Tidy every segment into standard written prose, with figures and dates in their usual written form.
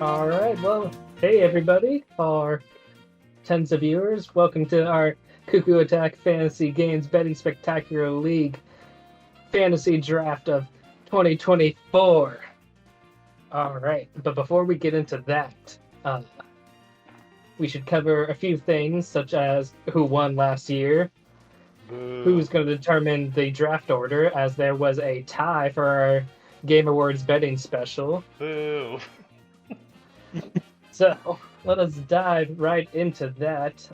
All right, well, hey everybody, our tens of viewers, welcome to our Cuckoo Attack Fantasy Games Betting Spectacular League Fantasy Draft of 2024. All right, but before we get into that, we should cover a few things, such as who won last year, who's going to determine the draft order, as there was a tie for our Game Awards betting special. Boo. So let us dive right into that.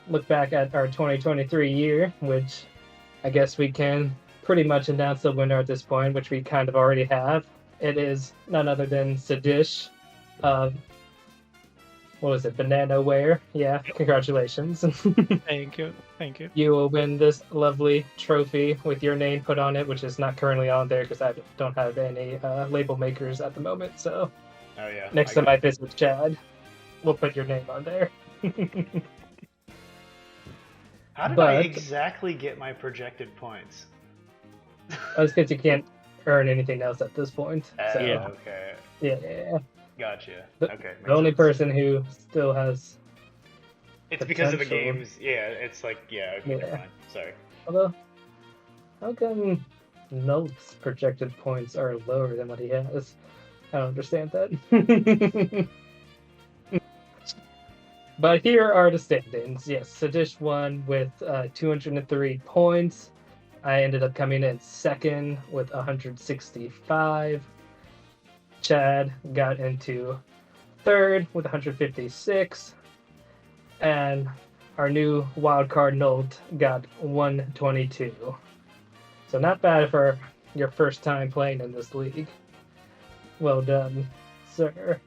Look back at our 2023 year, which I guess we can pretty much announce the winner at this point, which we kind of already have. It is none other than Sadish of, what was it, Bananaware? Yeah, congratulations. Thank you. You will win this lovely trophy with your name put on it, which is not currently on there because I don't have any label makers at the moment, so... Oh yeah. Next time I visit Chad, we'll put your name on there. How did I exactly get my projected points? That's because you can't earn anything else at this point. So, Yeah. Okay. Yeah. Gotcha. The, Okay. The only sense. person who still has. It's because of the potential. games. Yeah. It's like okay, Yeah. never mind. Sorry. Although, how come Nult's projected points are lower than what he has? I don't understand that. But here are the standings. Yes, Sadish won with 203 points. I ended up coming in second with 165. Chad got into third with 156. And our new wildcard Nolt got 122. So not bad for your first time playing in this league. Well done, sir.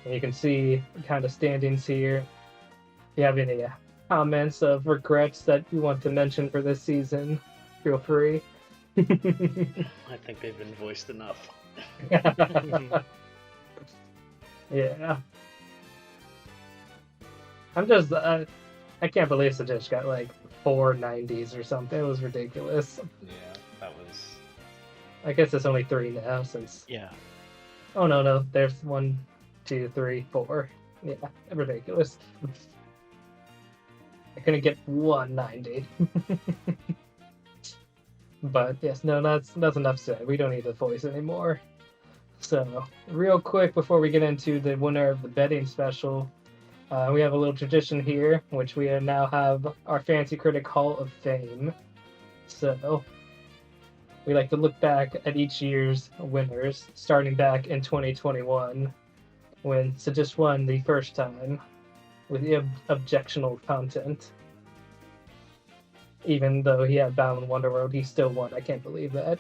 And you can see kind of standings here. If you have any comments of regrets that you want to mention for this season, feel free. I think they've been voiced enough. Yeah. I'm just, I can't believe Sadish got like 490s or something. It was ridiculous. Yeah, that was. I guess it's only 3 now since. Yeah. Oh no, there's 1, 2, 3, 4. Yeah, ridiculous. I couldn't get 190. But yes, no, that's enough said. We don't need the voice anymore. So, real quick before we get into the winner of the betting special, we have a little tradition here, which we now have our Fancy Critic Hall of Fame. So, we like to look back at each year's winners, starting back in 2021, when Sadish won the first time with objectionable content. Even though he had Balan Wonderworld, he still won. I can't believe that.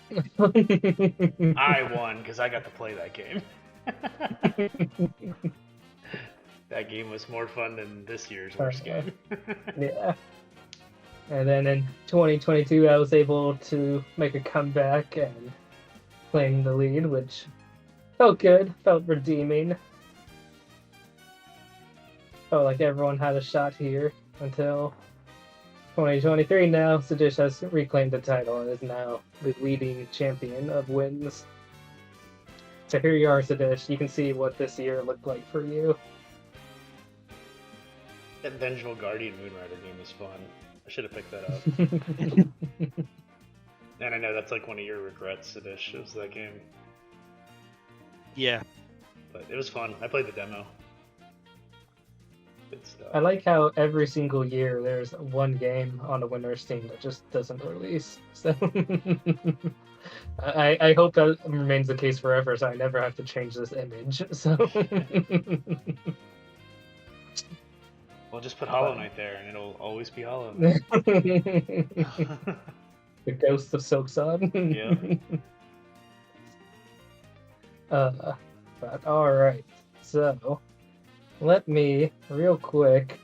I won because I got to play that game. That game was more fun than this year's worst game. Yeah. And then in 2022, I was able to make a comeback and claim the lead, which felt good, felt redeeming. Felt like everyone had a shot here until 2023 now. Sadish has reclaimed the title and is now the leading champion of wins. So here you are, Sadish. You can see what this year looked like for you. That Vengeful Guardian Moonrider game was fun. I should have picked that up. And I know that's like one of your regrets, Sadish, was that game. Yeah. But it was fun. I played the demo. Good stuff. I like how every single year there's one game on the winner's team that just doesn't release. So I hope that remains the case forever, so I never have to change this image. So Well, just put Hollow Knight there, and it'll always be Hollow the Knight. ghost of Silksong. Yeah. But all right, so let me real quick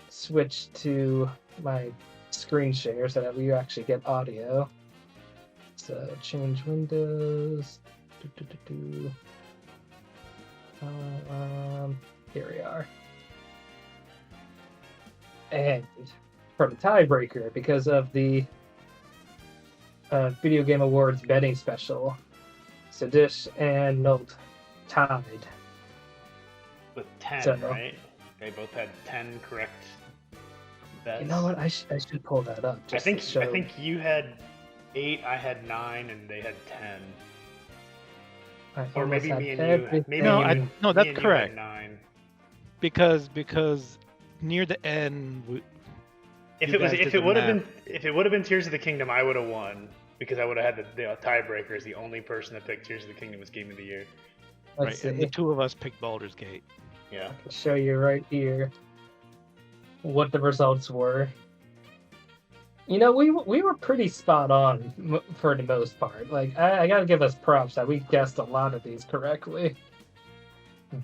switch to my screen share so that we actually get audio. So change windows. Here we are. And for the tiebreaker, because of the Video Game Awards betting special, Sadish and Nolt tied. With 10, So- right? They both had 10 correct bets. You know what? I should pull that up. I Just think to show. I think you had 8, I had 9, and they had 10. I Or almost maybe had me and you. everything. Maybe No, you, I- me no, that's and you correct. had 9. Because near the end, If You it was guys if did it the would have math. been if it would have been Tears of the Kingdom, I would have won because I would have had the tiebreaker as the only person that picked Tears of the Kingdom as Game of the Year. Let's right, and see. the two of us picked Baldur's Gate. Yeah. I can show you right here what the results were. You know, we were pretty spot on for the most part. Like, I gotta give us props that we guessed a lot of these correctly.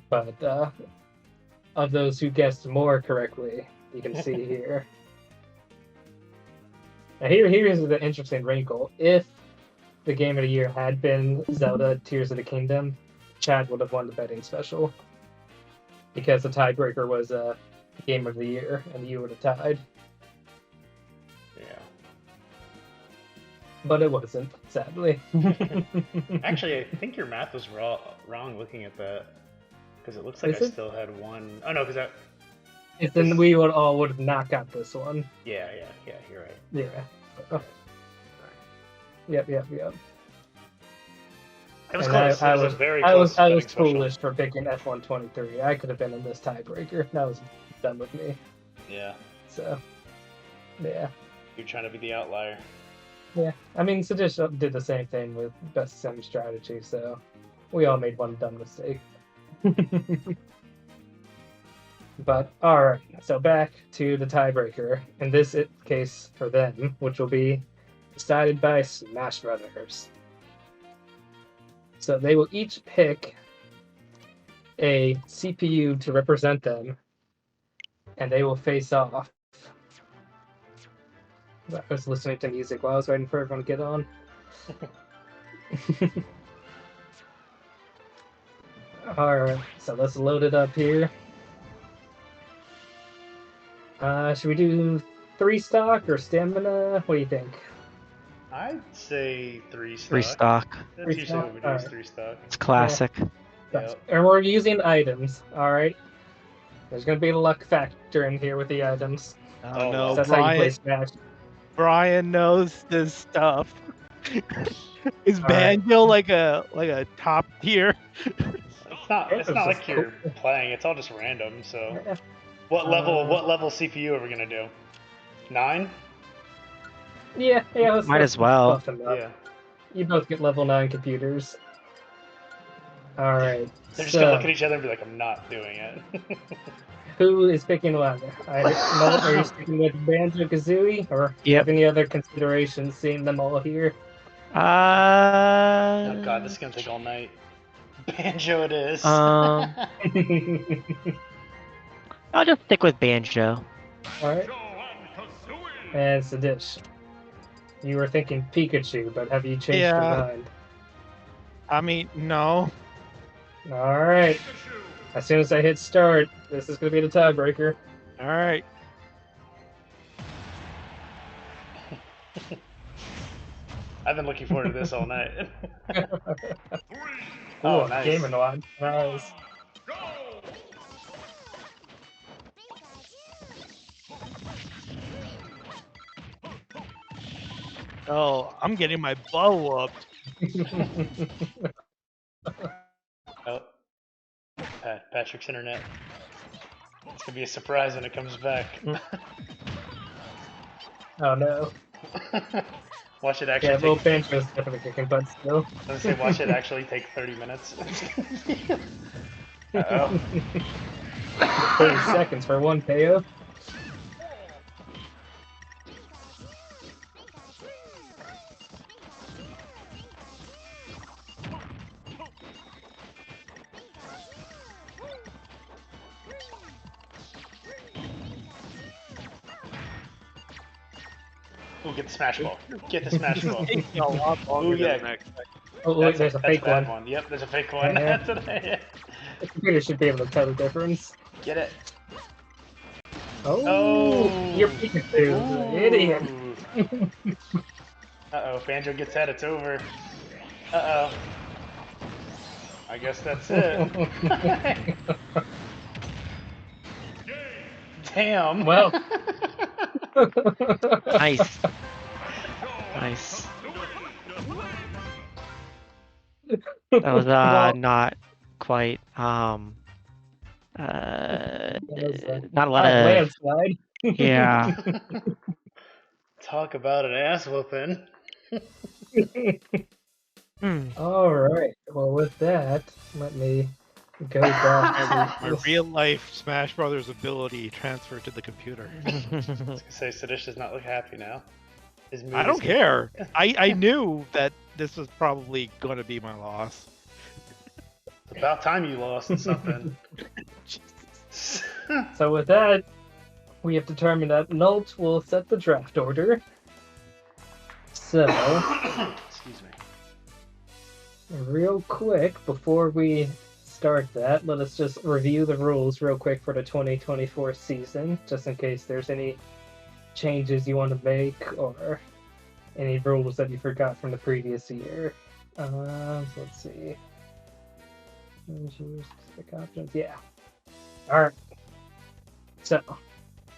But of those who guessed more correctly, you can see here. Now here's the interesting wrinkle. If the Game of the Year had been Zelda Tears of the Kingdom, Chad would have won the betting special. Because the tiebreaker was Game of the Year, and you would have tied. Yeah. But it wasn't, sadly. Actually, I think your math was wrong looking at that. Because it looks like Is I it? still had one. Oh no, because that. Then we would have not got this one. Yeah, you're right. Yeah. Oh. Yep. It was And close. I it was was a very I close. was betting special. foolish for picking F123. I could have been in this tiebreaker. That was done with me. Yeah, So, yeah. you're trying to be the outlier. Yeah. I mean, Sadish did the same thing with Best Sim Strategy, so we all made one dumb mistake. But, alright, so back to the tiebreaker. In this case for them, which will be decided by Smash Brothers. So they will each pick a CPU to represent them, and they will face off. I was listening to music while I was waiting for everyone to get on. Alright, so let's load it up here. Should we do 3 stock or stamina? What do you think? I'd say 3 stock. 3 stock. That's 3 usually stock? what we do is Alright. 3 stock. It's classic. Yep. And we're using items, alright? There's gonna be a luck factor in here with the items. Oh Oh, no, wow. That's how you play Brian! Smash. Brian knows this stuff. Is All right. Banjo like a top tier? It's not like you're playing. It's all just random. So, what level CPU are we gonna do? 9? Yeah, let's Might as well. buff them up. Yeah. You both get level 9 computers. Alright. They're just gonna look at each other and be like, "I'm not doing it." Who is picking what? Are you sticking with Banjo Kazooie, or Yep. have any other considerations seeing them all here? Oh god, this is gonna take all night. Banjo it is. I'll just stick with Banjo. Alright. And Sadish. You were thinking Pikachu, but have you changed your Yeah. mind? I mean, no. Alright. As soon as I hit start, this is going to be the tiebreaker. All right. I've been looking forward to this all night. Oh, nice. Game and Watch. Nice. Oh, I'm getting my butt whooped. Oh, Patrick's internet. It's gonna be a surprise when it comes back. Oh no. Watch it actually Yeah, Will take. Banjo's definitely kicking butt still. I was gonna say, watch it actually take 30 minutes. Uh-oh. 30 seconds for one KO. Ooh, get the smash ball. Get the smash ball. Taking a lot longer Ooh, yeah. than I expected. Oh, wait, there's a fake bad one. Yep, there's a fake one. Yeah. That's what I- The computer should be able to tell the difference. Get it. Oh, Oh. you're Pikachu, Ooh. idiot. Uh-oh, Banjo gets that, it's over. Uh-oh. I guess that's it. Damn. Well. Nice. Nice. That was Well, not quite that was not a lot a of landslide. yeah. Talk about an ass whooping. Hmm. All right. Well, with that, let me go back to My this. real life Smash Brothers ability transferred to the computer. I was gonna say, Sadish does not look happy now. His mood I is don't care. I knew that this was probably going to be my loss. It's about time you lost something. So with that, we have determined that Nult will set the draft order. So, Excuse me. real quick, before we start that, let us just review the rules real quick for the 2024 season, just in case there's any changes you want to make or any rules that you forgot from the previous year. So let's see. Specific options. Yeah. All right. So,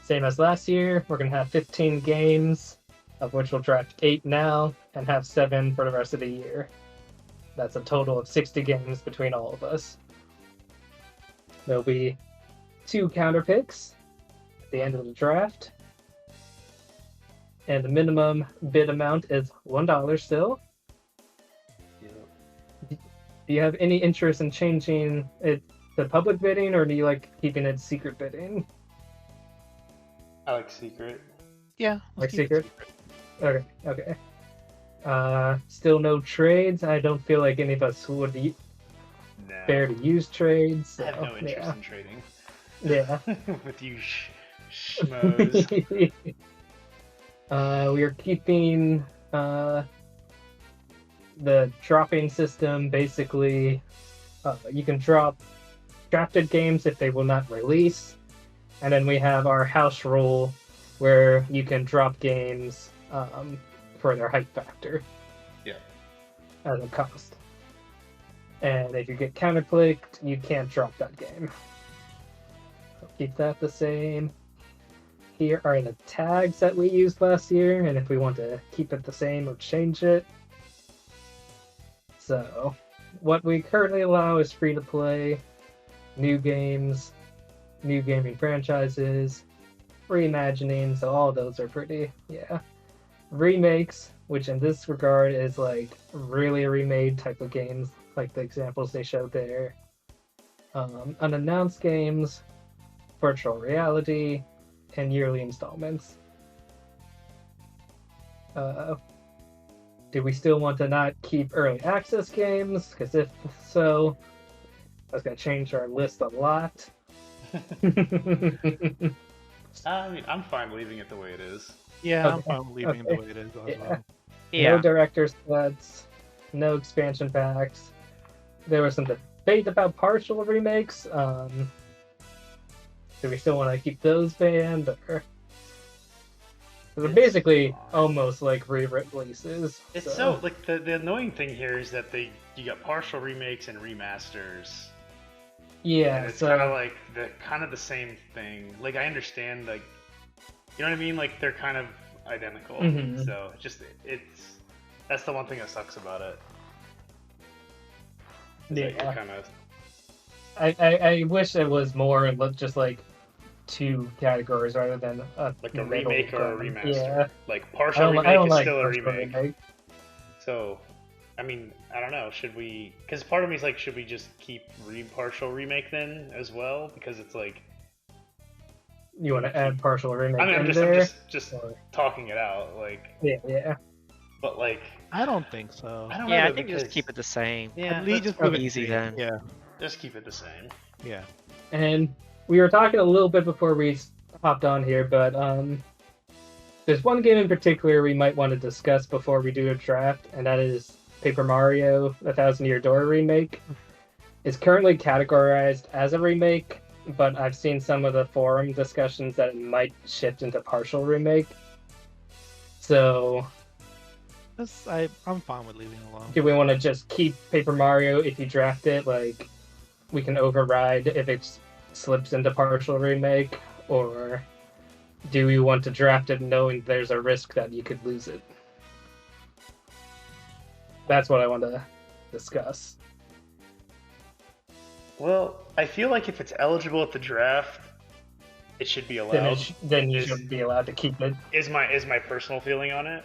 same as last year, we're going to have 15 games, of which we'll draft 8 now and have 7 for the rest of the year. That's a total of 60 games between all of us. There'll be 2 counter picks at the end of the draft. And the minimum bid amount is $1 still. Do you have any interest in changing it to public bidding, or do you like keeping it secret bidding? I like secret. Yeah. Like secret? Okay. Still no trades. I don't feel like any of us would be No. fair to use trades. So, I have no interest in trading. Yeah. With you schmoes. We are keeping the dropping system. Basically, you can drop drafted games if they will not release, and then we have our house rule where you can drop games for their hype factor. Yeah. At a cost. And if you get counterclicked, you can't drop that game. So keep that the same. Here are the tags that we used last year, and if we want to keep it the same or change it. So, what we currently allow is free to play, new games, new gaming franchises, reimagining, so all those are pretty, yeah. Remakes, which in this regard is like really remade type of games, like the examples they showed there. Unannounced games, virtual reality, and yearly installments. Do we still want to not keep early access games? Because if so, that's going to change our list a lot. I mean, I'm fine leaving it the way it is. Yeah, I'm Okay, fine leaving it the okay. way it is as Yeah. well. Yeah. No director's cuts, no expansion packs. There was some debate about partial remakes. Do we still want to keep those banned? Or... They're It's basically fine. almost like re-releases. It's so like the annoying thing here is that you got partial remakes and remasters. Yeah, And it's so kind of like the same thing. Like I understand, like you know what I mean. Like they're kind of identical. Mhm. So that's the one thing that sucks about it. yeah. Kind of. I wish it was more just like 2 categories rather than Like a middle remake or a ground. remaster. Yeah, Like I partial don't remake is like still a partial remake. So, I mean, I don't know. Should we? Because part of me is like, should we just keep partial remake then as well? Because it's like, You want to add partial remake I mean, in I'm there? just Or- talking it out. Like, Yeah. but like, I don't think so. I don't know. Yeah, I though, think because, just keep it the same. Yeah, Lead let's just move it easy to- then. Yeah, just keep it the same. yeah. And we were talking a little bit before we hopped on here, but there's one game in particular we might want to discuss before we do a draft, and that is Paper Mario: A Thousand Year Door remake. It's currently categorized as a remake, but I've seen some of the forum discussions that it might shift into partial remake. So I'm fine with leaving it alone. Do we want to just keep Paper Mario if you draft it? Like, we can override if it slips into partial remake, or do we want to draft it knowing there's a risk that you could lose it? That's what I want to discuss. Well, I feel like if it's eligible at the draft, it should be allowed. Then you should be allowed to keep it. Is my personal feeling on it?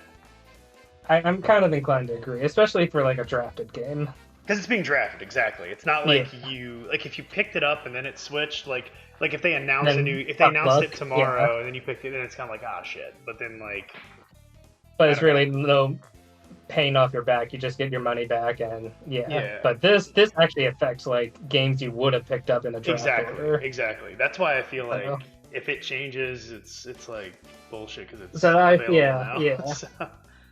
I'm kind of inclined to agree, especially for like a drafted game. Because it's being drafted, exactly. It's not like if you picked it up and then it switched, like if they announce it tomorrow and then you picked it, then it's kind of like, ah, shit. But then but it's really no pain off your back. You just get your money back, and yeah. But this actually affects like games you would have picked up in a draft order. Exactly. That's why I feel like if it changes, it's like bullshit because it's so available now.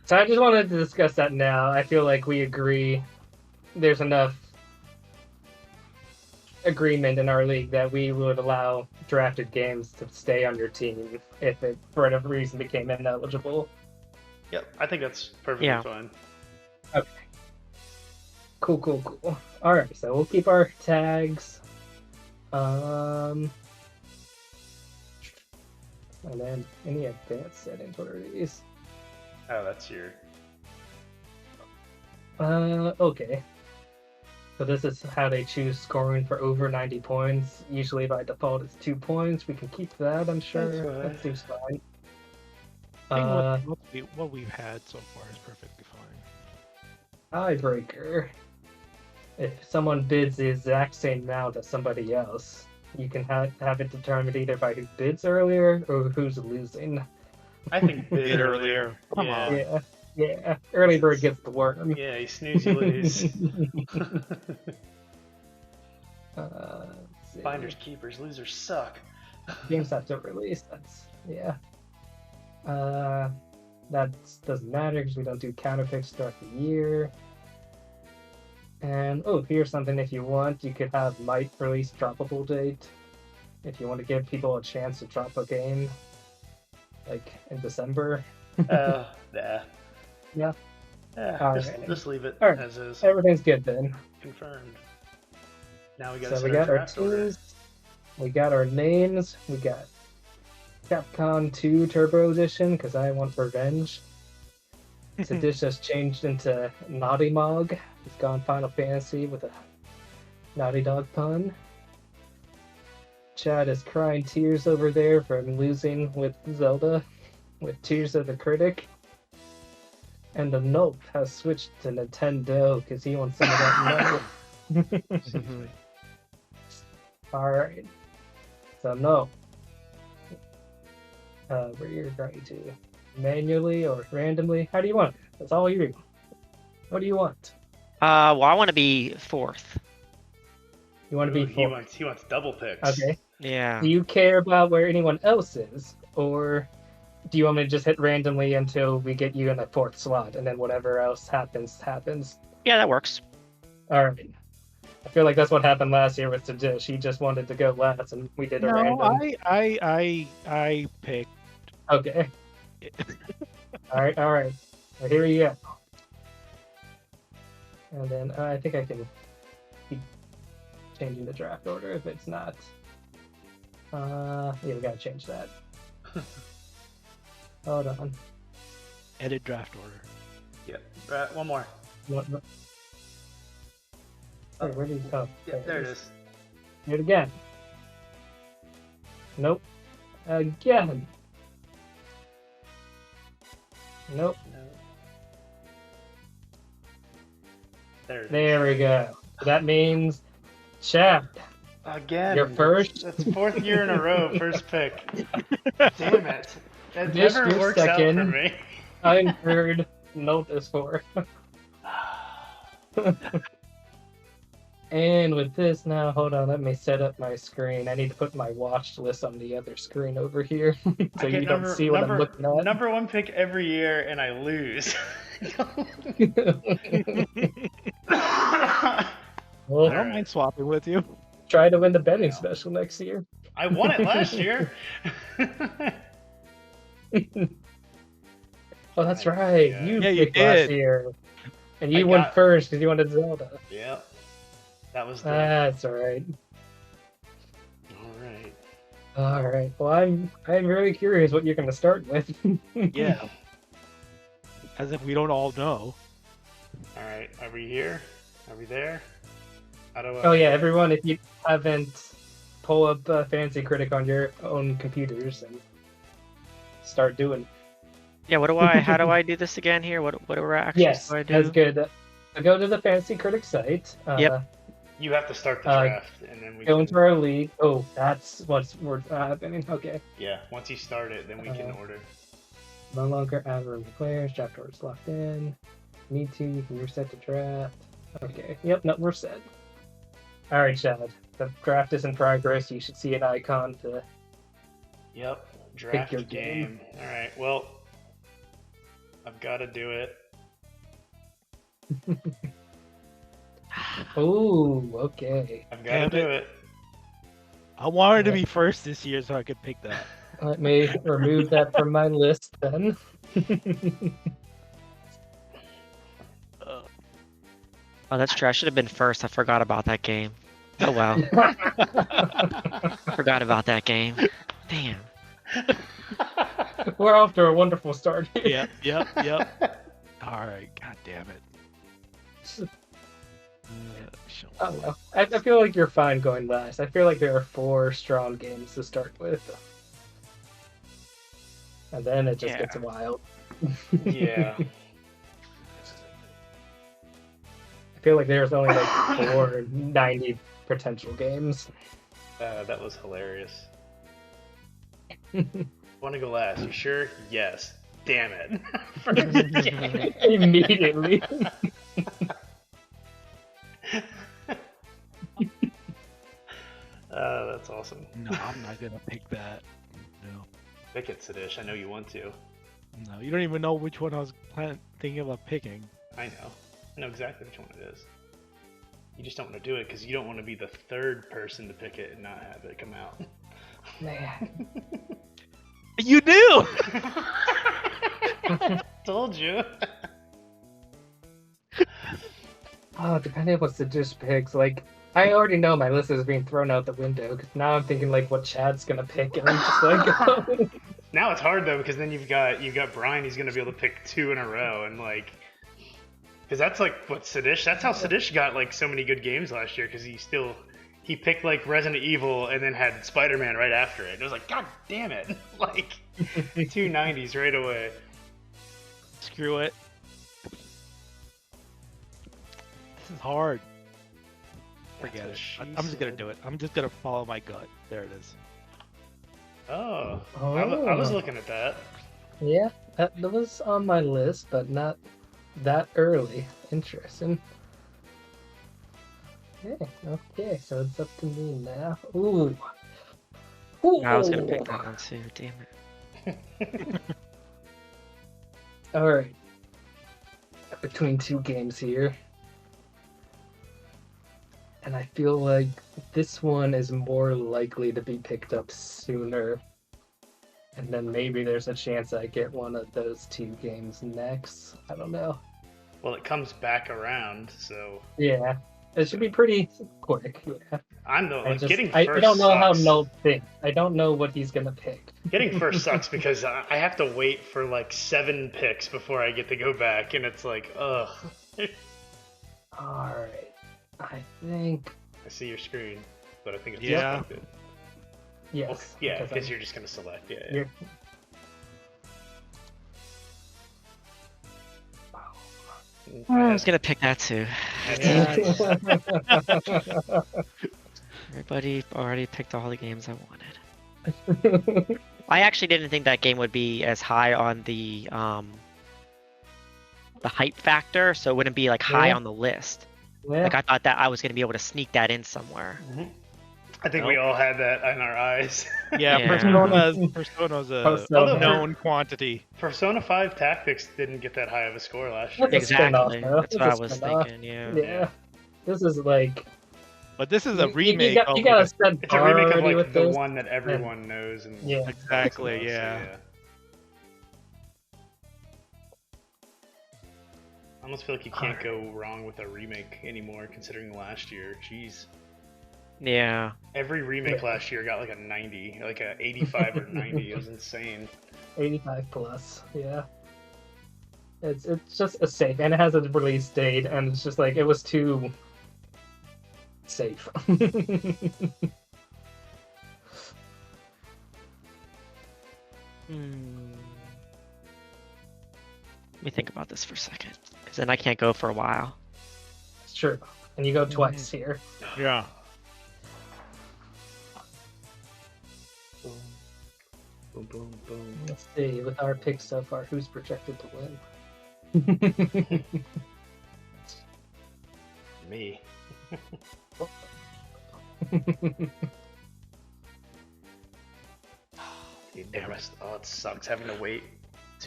So I just wanted to discuss that now. I feel like we agree. There's enough agreement in our league that we would allow drafted games to stay on your team if it, for whatever reason, became ineligible. Yep, I think that's perfectly fine. Okay. Cool. All right, so we'll keep our tags. And then any advanced settings, what are these? Oh, that's your... Okay. So this is how they choose scoring for over 90 points. Usually by default it's 2 points. We can keep that, I'm sure. That seems fine. I think what we've had so far is perfectly fine. Tiebreaker. If someone bids the exact same amount as somebody else, you can have it determined either by who bids earlier or who's losing. I think bid earlier. Come on. Yeah. Early bird gets the worm. Yeah, you snooze, you lose. Finders, keepers, losers suck. Games have to release. That doesn't matter because we don't do counter picks throughout the year. And here's something if you want. You could have might release droppable date. If you want to give people a chance to drop a game, like in December. Nah. Yeah. Just leave it as is. Everything's good then. Confirmed. Now we got our teams. We got our names. We got Capcom 2 Turbo Edition because I want revenge. Sadish has changed into Naughty Mog. He's gone Final Fantasy with a Naughty Dog pun. Chad is crying tears over there from losing with Zelda with Tears of the Critic. And the Nope has switched to Nintendo because he wants some of that money. Alright. So no. Where you're going to manually or randomly? How do you want it? That's all you. What do you want? Well, I want to be fourth. You want to be fourth? He wants double picks. Okay. Yeah. Do you care about where anyone else is, or do you want me to just hit randomly until we get you in the fourth slot, and then whatever else happens? Yeah, that works. All right. I feel like that's what happened last year with Sadish. He just wanted to go last, and we did a random. I picked. Okay. All right. Well, here you go. And then I think I can keep changing the draft order if it's not. Yeah, we gotta change that. Hold on. Edit draft order. Yep. One more. What? Wait, where did you go? Yeah, there it is. Do it again. Nope. Again. Nope. There we go. That means Chad. Again. Your first. That's fourth year in a row, first pick. Damn it. That Just never your works second. out for me. I'm third. Note is fourth. And with this now, hold on, let me set up my screen. I need to put my watch list on the other screen over here so you don't see what I'm looking at. Number one pick every year, and I lose. Well, I don't mind swapping with you. try to win the betting special next year. I won it last year. Oh, that's right. Yeah. You Yeah, you picked last did. year, and I you went got- first because you wanted Zelda. Yep. That was the. That's all right. All right. All right. Well, I'm very curious what you're going to start with. Yeah. As if we don't all know. All right. Are we here? Are we there? How do I... Oh yeah, everyone, if you haven't, pull up Fancy Critic on your own computers and start doing. Yeah, how do I do this again here? What actions Yes, do I do? that's good. So go to the Fancy Critic site. Yep. You have to start the draft, and then we Go can... into our league. Oh, that's what's happening. Okay. Yeah, once you start it, then we can order. No longer average players. Chapter is locked in. Need to. You can reset the draft. Okay. Yep. No, we're set. All right, Chad. The draft is in progress. You should see an icon to. Yep. Draft your game. All right. Well, I've got to do it. Oh, okay. I've got to do it. I wanted to be first this year so I could pick that. Let me remove that from my list then. Oh, that's true. I should have been first. I forgot about that game. Oh well. I forgot about that game. Damn. We're off to a wonderful start here. Yep. All right. God damn it. I don't know. I feel like you're fine going last. I feel like there are 4 strong games to start with. And then it just gets wild. Yeah. I feel like there's only like 490 potential games. That was hilarious. Want to go last? You sure? Yes. Damn it. First game. Immediately. That's awesome. No, I'm not gonna pick that. No. Pick it, Sadish. I know you want to. No, you don't even know which one I was thinking about picking. I know. I know exactly which one it is. You just don't want to do it because you don't want to be the third person to pick it and not have it come out. Man. You do! Told you. Oh, depending on what Sadish picks, like, I already know my list is being thrown out the window because now I'm thinking like what Chad's gonna pick, and I'm just like, oh. Now it's hard though because then you've got Brian. He's gonna be able to pick 2 in a row and like, because that's like what Sadish. That's how Sadish got like so many good games last year because he picked like Resident Evil and then had Spider-Man right after it. It was like, God damn it, like 2 90s right away. Screw it. This is hard. Forget it. I'm just gonna do it. I'm just gonna follow my gut. There it is. Oh. I was looking at that. Yeah, that was on my list, but not that early. Interesting. Okay, so it's up to me now. Ooh. I was gonna pick that one too. Damn it. All right. Between 2 games here. And I feel like this one is more likely to be picked up sooner. And then maybe there's a chance I get one of those 2 games next. I don't know. Well, it comes back around, so. Yeah. It should be pretty quick. Yeah. I'm the like, getting first. I don't know sucks. how Noel thinks. I don't know what he's gonna pick. Getting first sucks because I have to wait for like 7 picks before I get to go back, and it's like, ugh. All right. I think. I see your screen, but I think it's selected. Yes. Well, yeah, because you're just gonna select. Yeah. You're... I was gonna pick that too. Everybody already picked all the games I wanted. I actually didn't think that game would be as high on the hype factor, so it wouldn't be like high on the list. Yeah. Like I thought that I was gonna be able to sneak that in somewhere. Mm-hmm. I think we all had that in our eyes. Yeah, Yeah. Persona's a known quantity. Persona 5 Tactics didn't get that high of a score last year. That's a Exactly. spin-off, That's though. what I It's a was spin-off. thinking. Yeah. Yeah. This is like. But this is a remake. You gotta set It's a remake of already like with the this. one that everyone knows. And Yeah. Exactly, so, yeah. I almost feel like you can't go wrong with a remake anymore, considering last year. Jeez. Yeah. Every remake last year got like a 90, like a 85 or 90. It was insane. 85 plus, yeah. It's just a safe, and it has a release date, and it's just like it was too safe. Let me think about this for a second, because then I can't go for a while. It's true, and you go twice here. Yeah. Boom, boom, boom, boom. Let's see, with our picks so far, who's projected to win? Me. Dude, the rest. Oh, it sucks having to wait.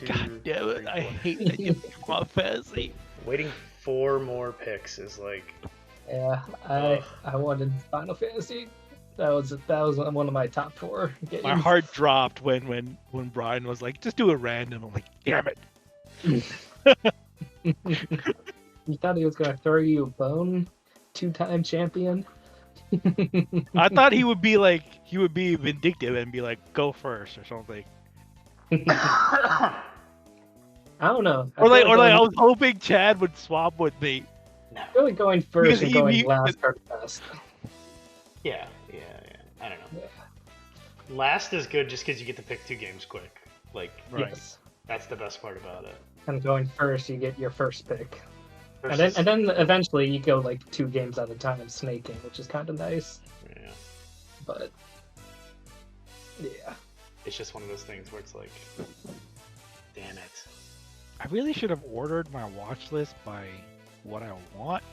God damn it! I hate that you pick my fantasy. Waiting 4 more picks is like. Yeah, I wanted Final Fantasy. That was one of my top 4 games. My heart dropped when Brian was like, "Just do it random." I'm like, "Damn it!" You thought he was gonna throw you a bone? 2-time champion. I thought he would be vindictive and be like, "Go first" or something. I don't know. I was hoping Chad would swap with me. No. Really going first and going last are the best. Yeah. I don't know. Yeah. Last is good just because you get to pick 2 games quick. Like, Right. Yes. that's the best part about it. And going first, you get your first pick. Versus- And then eventually you go like 2 games at a time snaking, which is kind of nice. Yeah. But yeah, It's just one of those things where it's like, damn it. I really should have ordered my watch list by what I want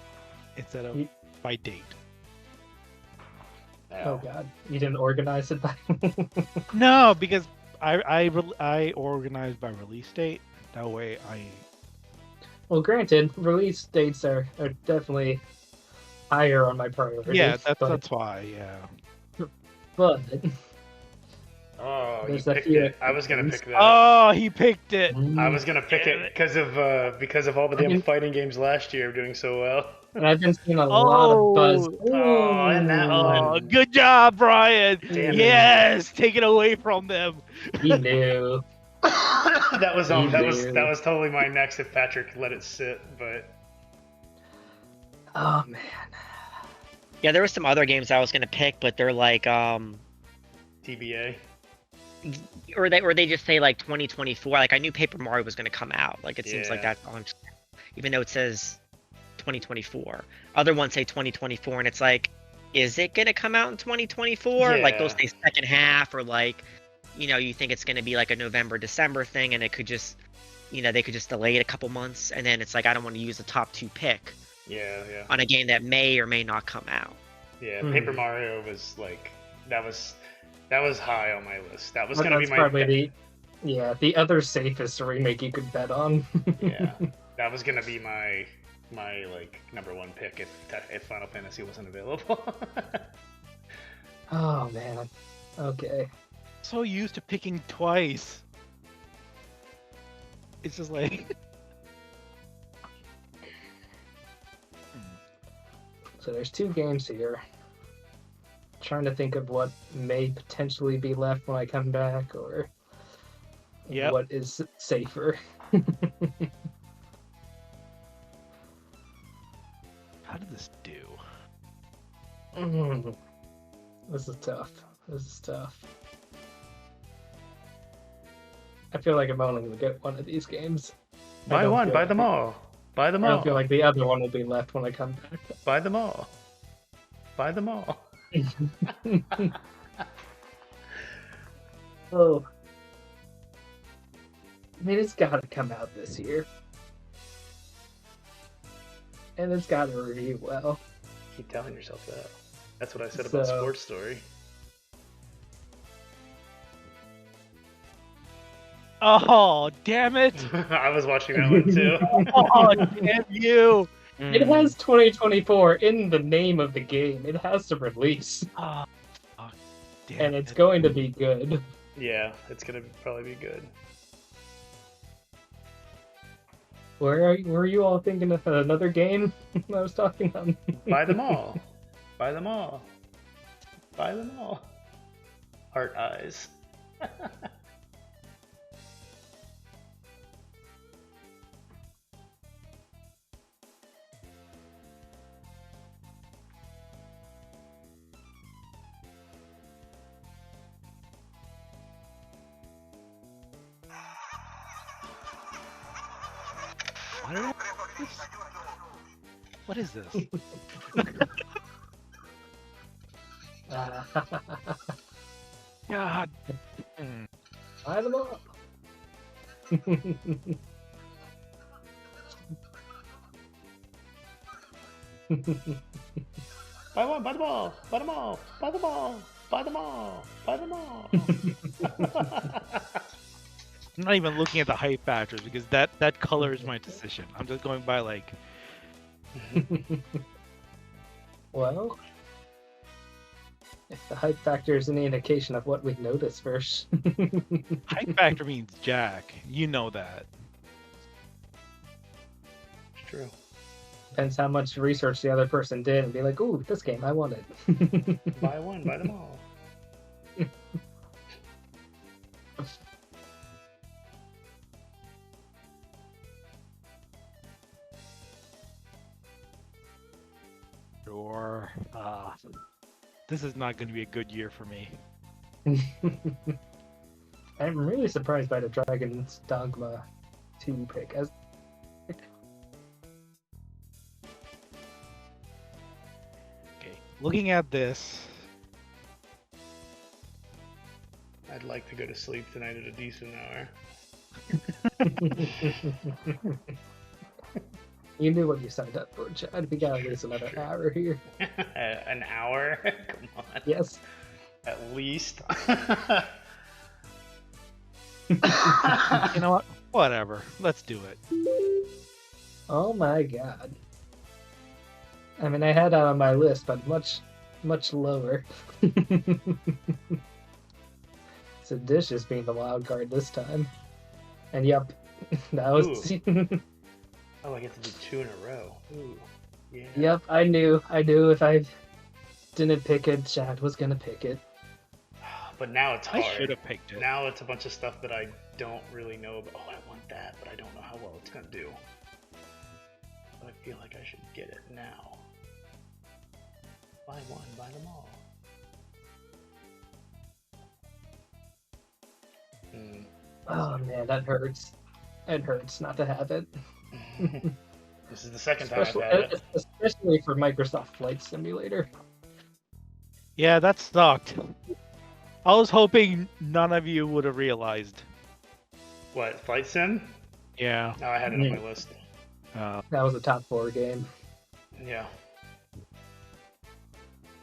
instead of by date. oh god, you didn't organize it by. No, because I organized by release date. That way Well, granted, release dates are definitely higher on my priority. yeah, but, that's why, yeah. But Oh, you There's a picked few it. I was gonna pick that. Oh, he picked it. I was gonna pick it because of all the damn fighting games last year doing so well. and I've been seeing a lot of buzz. Oh, and that Oh, one. good job, Brian. Damn it. Yes, take it away from them. He knew. that was You that was do. that was totally my next if Patrick let it sit, but Oh man. Yeah, there were some other games I was gonna pick, but they're like TBA. or they just say like 2024. Like I knew Paper Mario was gonna come out. Like it seems like Yeah. that's on, even though it says 2024. Other ones say 2024, and it's like, is it gonna come out in 2024? Like those Yeah. say second half, or like, you think it's gonna be like a November December thing, and it could just, they could just delay it a couple months, and then it's like I don't want to use the top 2 pick Yeah. on a game that may or may not come out. Yeah, Hmm. Paper Mario was like that was high on my list. That was Well, gonna be that's my probably the other safest remake you could bet on. yeah. That was gonna be my like number 1 pick if Final Fantasy wasn't available. Oh man. Okay. So used to picking twice. It's just like So there's 2 games here. Trying to think of what may potentially be left when I come back, or Yep. what is safer. how did this do? This is tough. I feel like I'm only gonna get one of these games. I Buy don't one, feel buy like them all. Buy them I all. don't feel like the other one will be left when I come back. Buy them all. Buy them all. Oh. I mean, it's gotta come out this year. And it's gotta review well. Keep telling yourself that. That's what I said about So- Sports Story. Oh, damn it! I was watching that one too. Oh, damn you! It has 2024 in the name of the game. It has to release. Oh, damn And it's it. going to be good. Yeah, it's gonna probably be good. Were you all thinking of another game I was talking about? Buy them all. Buy them all. Buy them all. Heart eyes. What is this? God. Buy them all. Buy one, buy them all, buy them all, buy them all, buy them all, buy them all. I'm not even looking at the hype factors because that colors my decision. I'm just going by like. Well, if the hype factor is any indication of what we notice first. Hype factor means Jack. You know that. It's true. Depends how much research the other person did and be like, ooh, this game, I want it. Buy one, buy them all. Sure. This is not going to be a good year for me. I'm really surprised by the Dragon's Dogma 2 pick. Okay, looking at this. I'd like to go to sleep tonight at a decent hour. You knew what you signed up for, Chad. We gotta lose another hour here. An hour? Come on. Yes. At least. You know what? Whatever. Let's do it. Oh my god. I mean, I had that on my list, but much lower. So Dish is being the wild card this time. And yep, that was... Oh, I get to do 2 in a row. Ooh, yeah. Yep, I knew if I didn't pick it, Chad was gonna pick it. But now it's hard. I should have picked it. Now it's a bunch of stuff that I don't really know about. Oh, I want that, but I don't know how well it's gonna do. But I feel like I should get it now. Buy one, buy them all. Oh man, that hurts. It hurts not to have it. This is the second time I've had it. Especially for Microsoft Flight Simulator. Yeah, that sucked. I was hoping none of you would have realized. What, Flight Sim? Yeah. No, I had it on my list. That was a top 4 game. Yeah.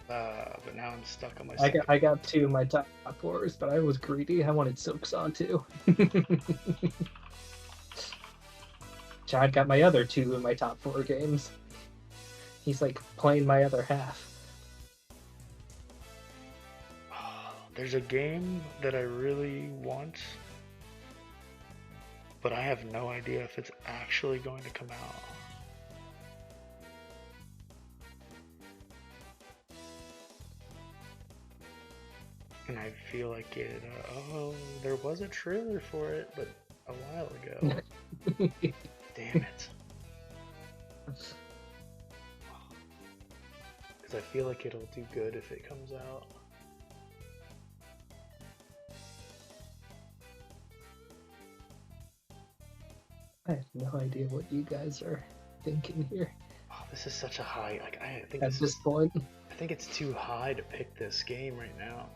But now I'm stuck on my I got 2 of my top 4s, but I was greedy. I wanted Silksong too. Chad got my other 2 in my top 4 games. He's like playing my other half. There's a game that I really want, but I have no idea if it's actually going to come out. And I feel like it, there was a trailer for it, but a while ago. Damn it. Because I feel like it'll do good if it comes out. I have no idea what you guys are thinking here. Oh, this is such a high, like, I think at this point. I think it's too high to pick this game right now.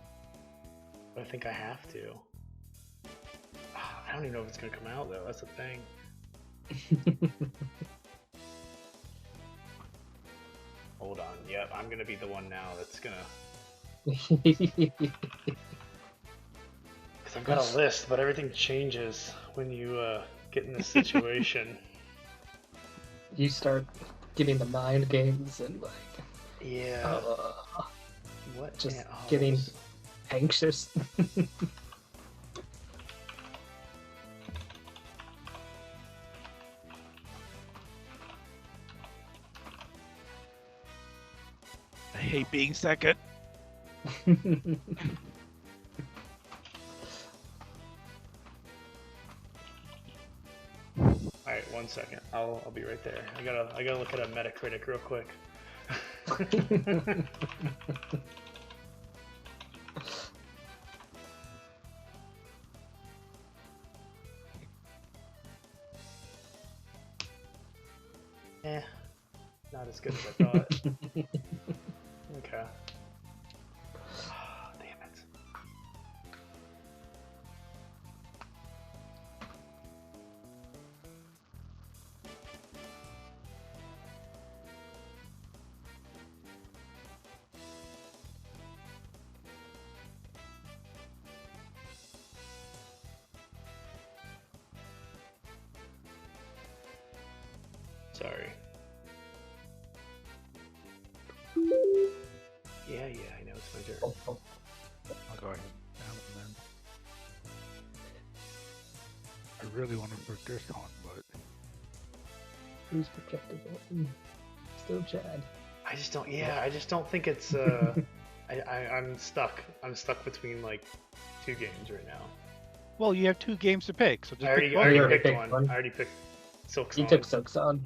But I think I have to. I don't even know if it's gonna come out though, that's the thing. Hold on, yep, I'm gonna be the one now that's gonna... Because I've got a list, but everything changes when you get in this situation. You start getting the mind games and like... Yeah. What? Just getting anxious. hate being second. All right, 1 second. I'll be right there. I gotta look at a Metacritic real quick. Not as good as I thought. Okay. Damn it. Sorry. Yeah, I know it's my turn. I'll go ahead. Then. I really want to put this on, but Who's protected? Still Chad. I just don't think it's I'm stuck. I'm stuck between like 2 games right now. well, you have 2 games to pick, so just I already pick picked one. I already picked Silk Song. He took Silksong.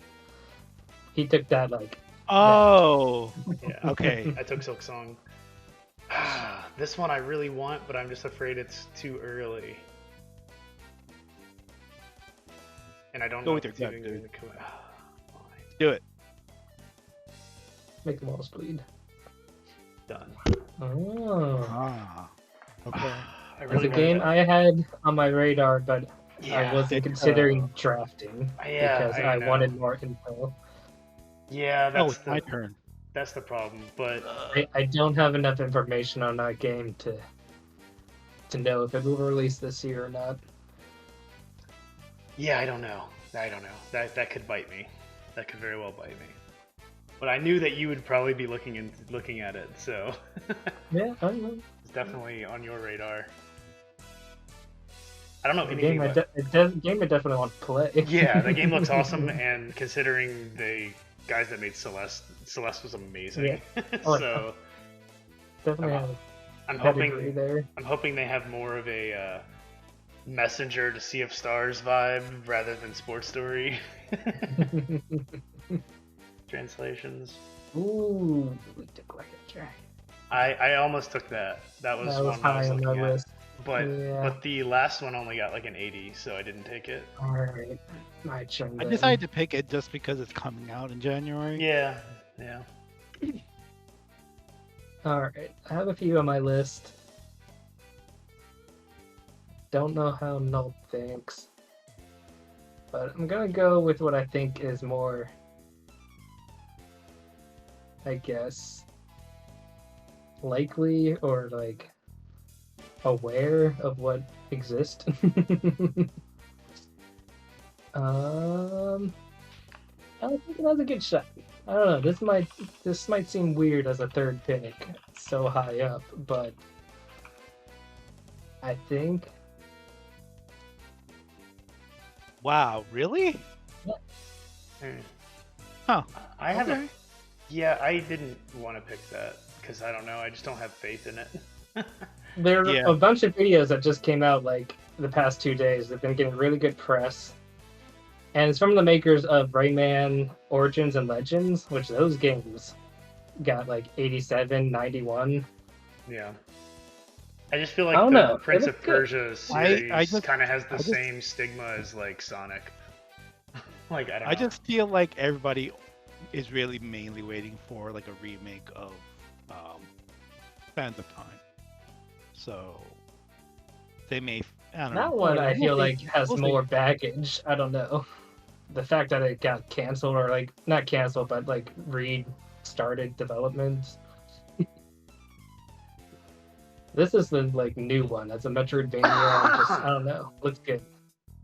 He took that like. Oh. Yeah. Okay. I took Silk Song. This one I really want, but I'm just afraid it's too early. And I don't know with if your it's gut, even dude. going to come out. Do it. Make the walls bleed. Done. Oh. Ah. Okay. I It's really a wanted game that. I had on my radar, but I Yeah. wasn't considering drafting Yeah, because I I know. wanted more info. Yeah, Oh, that's it's my turn. That's the problem, but I don't have enough information on that game to know if it will release this year or not. yeah, I don't know. That could bite me. That could very well bite me. But I knew that you would probably be looking at it, so Yeah, I don't know. it's definitely on your radar. I don't know The anything game, about. game I definitely want to play. Yeah, the game looks awesome, and considering the guys that made Celeste was amazing. Yeah. Oh, So definitely have I'm pedigree hoping there. I'm hoping they have more of a Messenger to Sea of Stars vibe rather than Sports Story translations. Ooh, we took like a dragon. I almost took that. That was one I was high on my looking at. list. But the last one only got like an 80, so I didn't take it. All right, my turn. I then. decided to pick it just because it's coming out in January. Yeah. All right, I have a few on my list. Don't know how Null thinks, but I'm gonna go with what I think is more, I guess, likely or like aware of what exists. I think it has a good shot. I don't know. This might seem weird as a third pick, so high up, but I think. Wow, really? Huh. I haven't. Yeah, I didn't want to pick that because I don't know. I just don't have faith in it. There are a bunch of videos that just came out like the past 2 days. They've been getting really good press. And it's from the makers of Rayman Origins and Legends, which those games got like 87, 91. Yeah. I just feel like the Prince of Persia series kind of has the same stigma as like Sonic. Like I don't know. I just feel like everybody is really mainly waiting for like a remake of Fans of Time. So they may. I don't know. That one I feel like has more baggage. I don't know. The fact that it got canceled or like not canceled, but like restarted development. This is the like new one. That's a Metroidvania. I don't know. Looks good.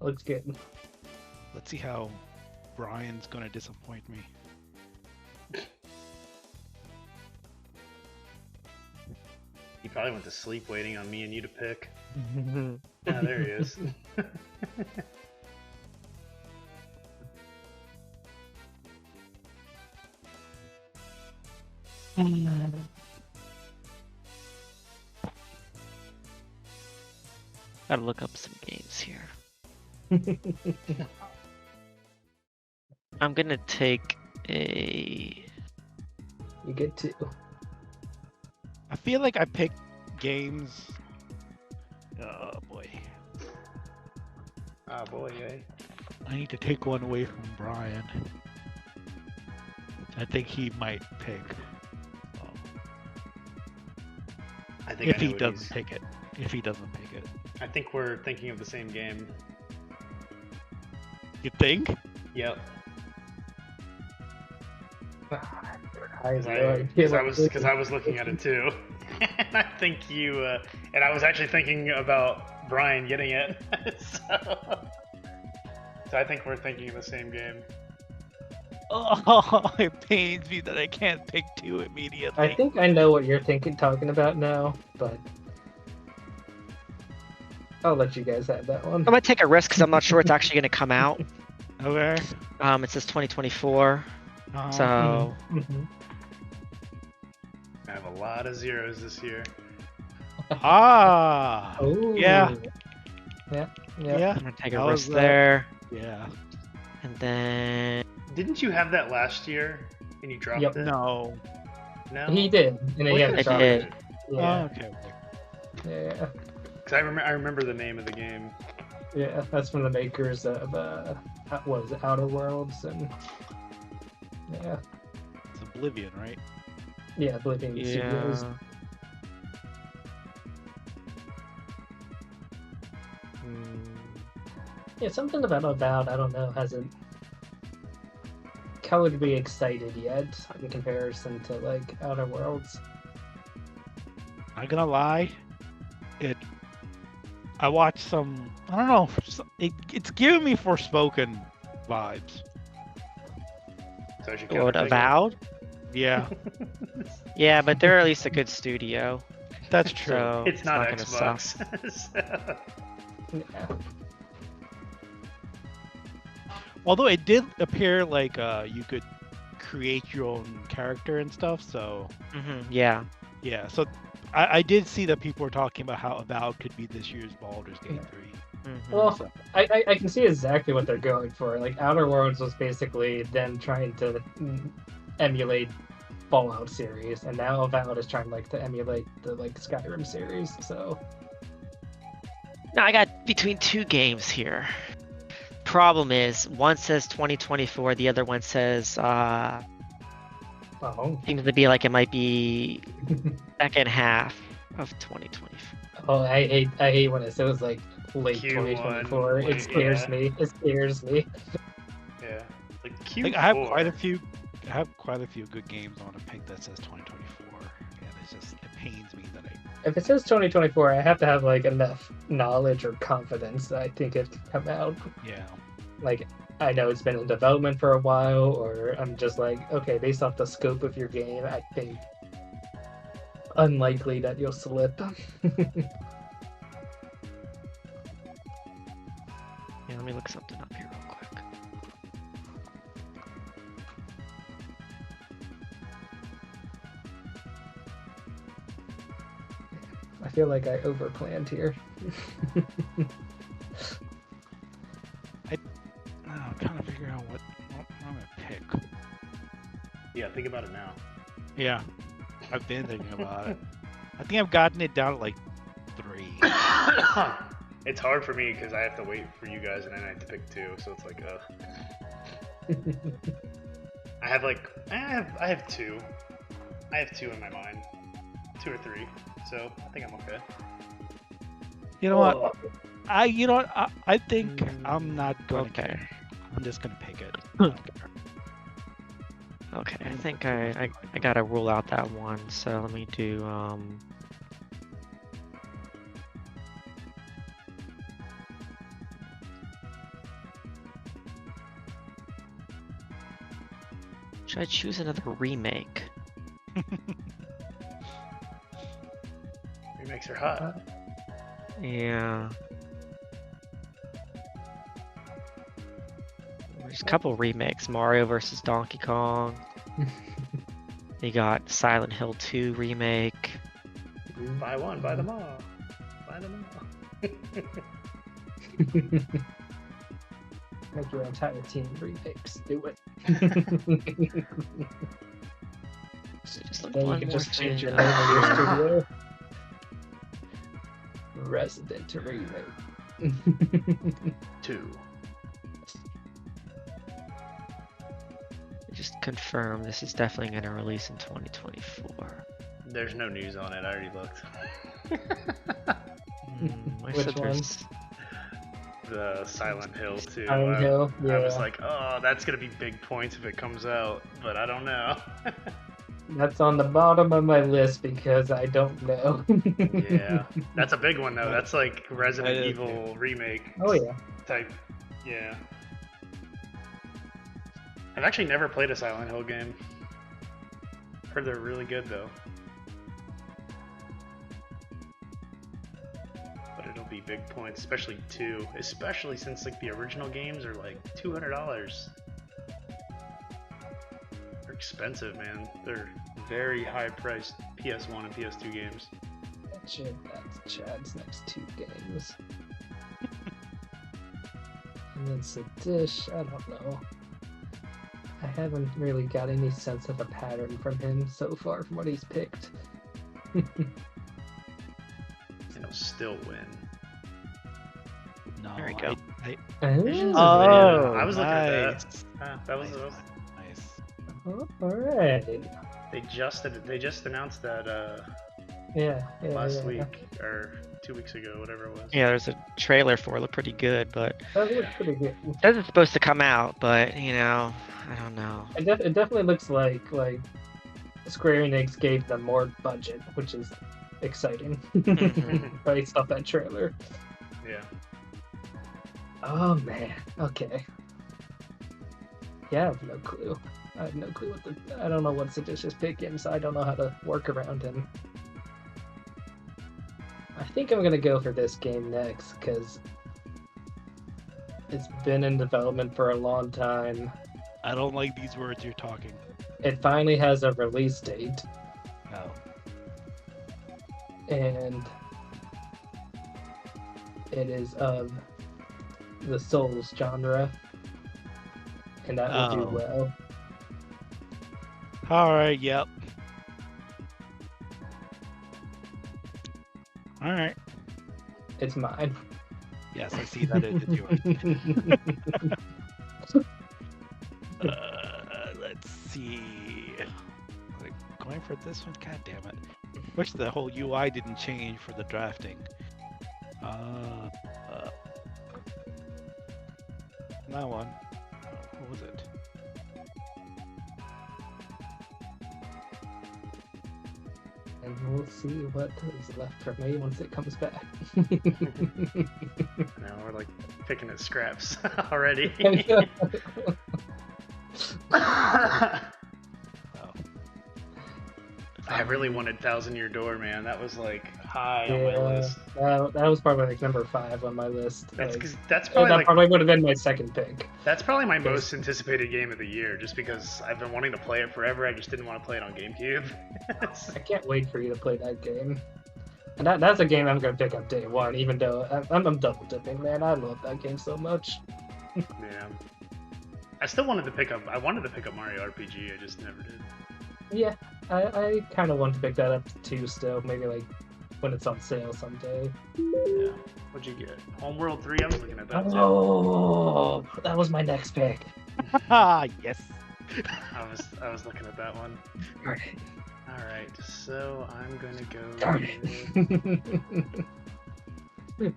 Looks good. Let's see how Brian's gonna disappoint me. He probably went to sleep waiting on me and you to pick. Ah, there he is. Gotta look up some games here. I'm gonna take a. You get 2. I feel like I picked games. Oh boy. Oh boy, eh? I need to take one away from Brian. I think he might pick. I think If I know he what doesn't he's... pick it. If he doesn't pick it. I think we're thinking of the same game. You think? Yep. Because I was looking at it too, and I think you and I was actually thinking about Brian getting it, so I think we're thinking of the same game. Oh, it pains me that I can't pick 2 immediately. I think I know what you're talking about now, but I'll let you guys have that one. I'm gonna take a risk because I'm not sure it's actually gonna come out. Okay. It says 2024, so. I have a lot of zeros this year. Ah. Oh. Yeah. Yeah. Yeah. I'm gonna take a risk there. Yeah. And then. Didn't you have that last year and you dropped it? No. No. He did, and he had I to did. Yeah. Oh, okay. Yeah. Because I remember the name of the game. Yeah, that's from the makers of what was it, Outer Worlds, and yeah. It's Oblivion, right? Yeah, Oblivion Studios. Yeah. Yeah, something about Avowed, I don't know, hasn't colored me excited yet in comparison to like Outer Worlds. Not gonna lie, I watched some. I don't know. It's giving me Forspoken vibes. So I should What, Avowed? Yeah, Yeah, but they're at least a good studio. that's true. So It's not gonna suck. Xbox. So- Yeah. Although it did appear like you could create your own character and stuff. So Yeah. yeah, so I did see that people were talking about how Avowed could be this year's Baldur's Gate 3. Well, So, I can see exactly what they're going for. Like Outer Worlds was basically them trying to emulate Fallout series, and now Avowed is trying to emulate the Skyrim series. So Now I got between 2 games here. Problem is, one says 2024, the other one says seems to be like it might be second half of 2024. Oh, I hate when it says like late Q1, 2024. It scares me. It scares me. Yeah. Like Q4. like I have quite a few good games I want to pick that says 2024, and it pains me that If it says 2024, I have to have enough knowledge or confidence that I think it could come out. yeah. Like I know it's been in development for a while, or I'm just like, okay, based off the scope of your game, I think unlikely that you'll slip. Yeah, let me look something up here real quick. I feel like I overplanned here. I'm trying to figure out what I'm gonna pick. Yeah, think about it now. Yeah, I've been thinking about it. I think I've gotten it down to like 3. It's hard for me because I have to wait for you guys and then I have to pick 2, so it's like I have 2. I have 2 in my mind. 2 or 3. So I think I'm okay. You know what? I think I'm not going to. Okay. I'm just gonna pick it. Okay, I think I gotta rule out that one, so let me do should I choose another remake? Remakes are hot. Yeah. There's a couple remakes. Mario versus Donkey Kong. They got Silent Hill 2 remake. Buy one, buy them all. Buy them all. Make your entire team remakes. Do it. Just Then you one can more just change your thing. name of your studio. Resident Remake. 2. Just confirm this is definitely going to release in 2024. There's no news on it. I already looked. I Which said one? there's- The Silent Hill 2. Silent Hill, I was yeah. like, oh, that's gonna be big points if it comes out, but I don't know. That's on the bottom of my list because I don't know. Yeah, that's a big one though. That's like Resident That is Evil remake. Oh yeah. Type. Yeah. I've actually never played a Silent Hill game. Heard they're really good though. But it'll be big points, especially 2. Especially since like the original games are like $200. They're expensive, man. They're very high priced PS1 and PS2 games. Shit, that's Chad's next 2 games. And then Sadish, I don't know. I haven't really got any sense of a pattern from him so far from what he's picked. And he'll still win. No, There we go. Visions Oh, of Video. I was looking at nice. that. That was Nice. alright. they just announced that Yeah, last yeah. week or 2 weeks ago, whatever it was. Yeah, there's a trailer for it. Looked pretty good, but That looks pretty good. it says it's supposed to come out, but you know, I don't know. It definitely looks like Square Enix gave them more budget, which is exciting. Based off that trailer. Yeah. Oh man. Okay. Yeah, I have no clue. I have no clue I don't know what Sadish is picking, so I don't know how to work around him. I think I'm gonna go for this game next because it's been in development for a long time. I don't like these words you're talking. It finally has a release date, No. and it is of the Souls genre, and that will do Oh. well. Alright, yep. Alright. It's mine. Yes, I see that it is yours. Let's see. Like, going for this one? God damn it. Wish the whole UI didn't change for the drafting. That one. What was it? And we'll see what is left for me once it comes back. Now we're like picking at scraps already. I really wanted Thousand Year Door, man. That was like high on my list. That was probably like number 5 on my list. That's Like, that's probably that like probably would have been my second pick. that's probably my most anticipated game of the year, just because I've been wanting to play it forever. I just didn't want to play it on GameCube. I can't wait for you to play that game. And that's a game I'm gonna pick up day one, even though I'm double dipping, man. I love that game so much. Yeah. I still wanted to pick up. I wanted to pick up Mario RPG. I just never did. Yeah, I kind of want to pick that up too. Still, maybe like when it's on sale someday. Yeah. What'd you get? Homeworld 3. I was looking at that too. Oh, that was my next pick. Yes. I was looking at that one. Alright. All right. So I'm gonna go. Darn with-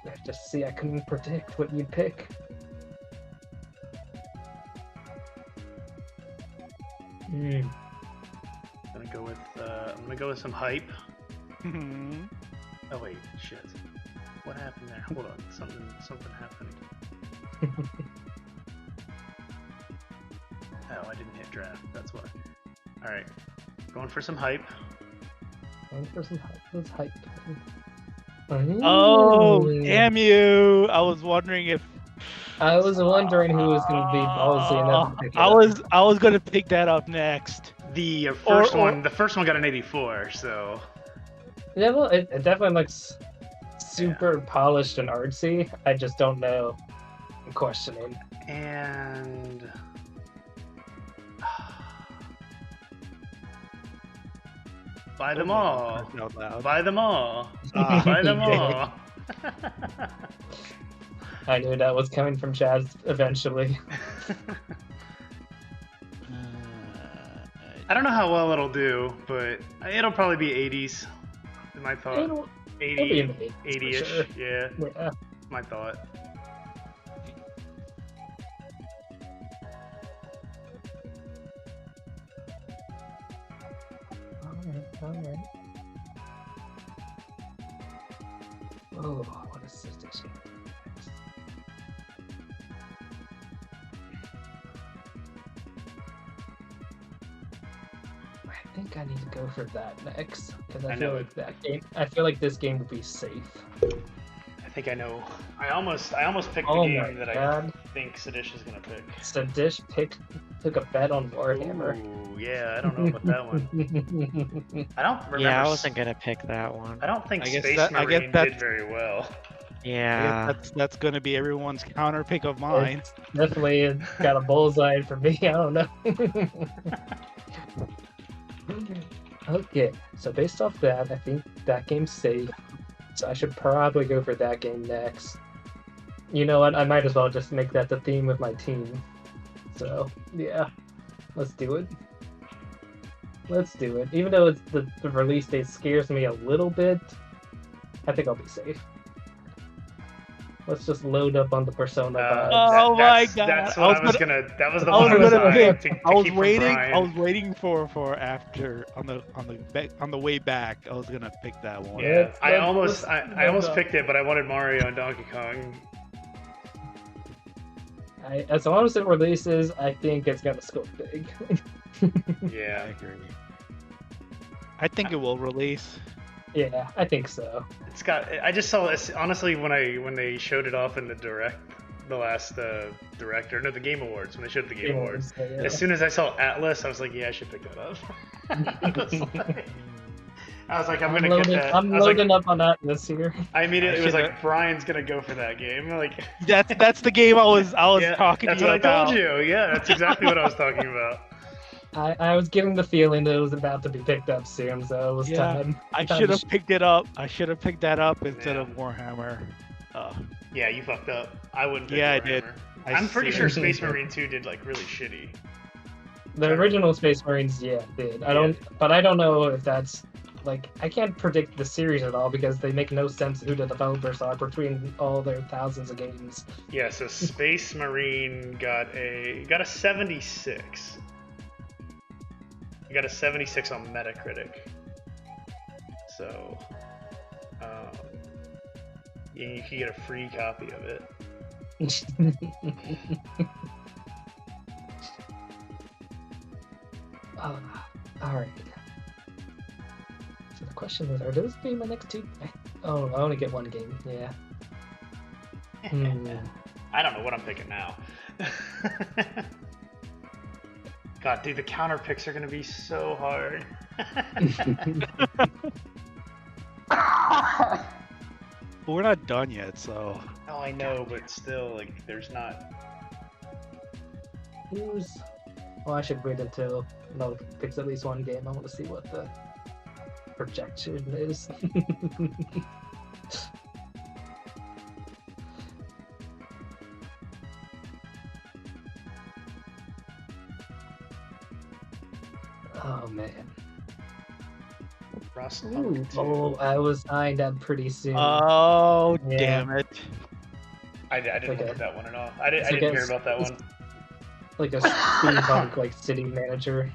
I just see I couldn't predict what you'd pick. I'm gonna go with some hype. Oh wait, shit. What happened there? Hold on. Something happened. Oh, I didn't hit draft. That's why. All right. Going for some hype. One person hype. Let's hype. Oh, damn you! I was wondering if I was wondering who was going to be ballsy enough to pick it up. I was gonna pick that up next. The first one got an 84, so. Yeah, well, it definitely looks super polished and artsy. I just don't know. I'm questioning. And buy them all. Buy them all. Buy them all. I knew that was coming from Chaz eventually. I don't know how well it'll do, but it'll probably be 80s. My thought. 80-ish. Sure. Yeah. My thought. Alright. Oh, what is this? I think I need to go for that next because I feel like that game. I feel like this game would be safe. I think I know. I almost picked the game that I think Sadish is gonna pick. Sadish took a bet on Warhammer. Ooh, yeah, I don't know about that one. I don't remember. Yeah, I wasn't gonna pick that one. I don't think Space Marine did very well. Yeah, that's gonna be everyone's counter pick of mine. It's definitely got a bullseye for me. I don't know. Okay, so based off that, I think that game's safe. So I should probably go for that game next. You know what? I might as well just make that the theme of my team. So, yeah. Let's do it. Even though it's the release date scares me a little bit, I think I'll be safe. Let's just load up on the Persona vibes. Oh my god! That's what that was the one I was pick. I was waiting for after on the way back. I was gonna pick that one. Yeah, I almost picked it, but I wanted Mario and Donkey Kong. As long as it releases, I think it's gonna score big. Yeah, I agree. I think it will release. Yeah, I think so. It's got. I just saw this honestly when they showed it off in the last director, no, the Game Awards, when they showed the Game Awards. Yeah. As soon as I saw Atlas, I was like, yeah, I should pick that up. I was like, I'm gonna get that. I'm loading up on Atlas here. I immediately was like, Brian's gonna go for that game. Like, that's the game I was talking to you about. That's what I told you. Yeah, that's exactly what I was talking about. I was getting the feeling that it was about to be picked up soon, so it was time. I should have picked it up. I should have picked that up instead of Warhammer. Yeah, you fucked up. I wouldn't pick Warhammer. I did. I'm pretty sure Space Marine 2 did like really shitty. The original Space Marines, did. But I don't know if that's like I can't predict the series at all because they make no sense who the developers are between all their thousands of games. Yeah, so Space Marine got a 76. You got a 76 on Metacritic. So, you can get a free copy of it. All right. So the question is, are those being my next two? Oh, I only get one game. Yeah. I don't know what I'm picking now. God, dude, the counter picks are gonna be so hard. We're not done yet, so. Oh, I know, but still, like, there's not. Well, I should wait until Mo picks at least one game. I want to see what the projection is. Oh man. Oh, I was signed up pretty soon. Oh, damn it. I didn't look at that one at all. I didn't hear about that one. Like a steampunk like city manager.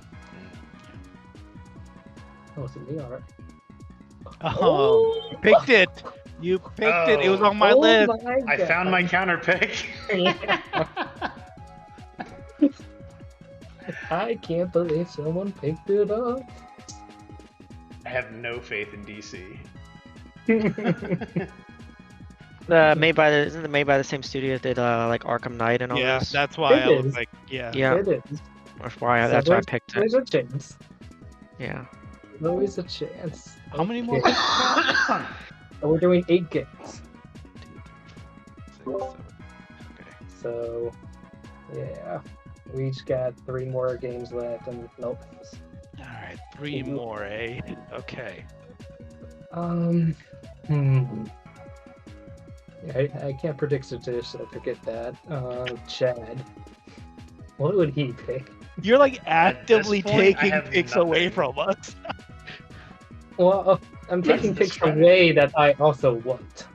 Oh, it's me, alright. Oh, you picked it. You picked it. It was on my list. I found my counter pick. I can't believe someone picked it up. I have no faith in DC. Isn't it made by the same studio that did like Arkham Knight and all Yeah, those? that's why It I was is. like, yeah. Yeah, It is. that's why So I picked it. there's a chance. Yeah. There's always a chance. How many more? Okay. So we're doing 8 games. 6, 7. Okay. So, yeah. We each got 3 more games left, and nope. All right, 3 more, eh? Okay. Yeah, I can't predict Satish, so forget that. Chad. What would he pick? You're like actively point, I taking have picks away nothing. from us. Well, I'm taking That's the picks strategy. away that I also want.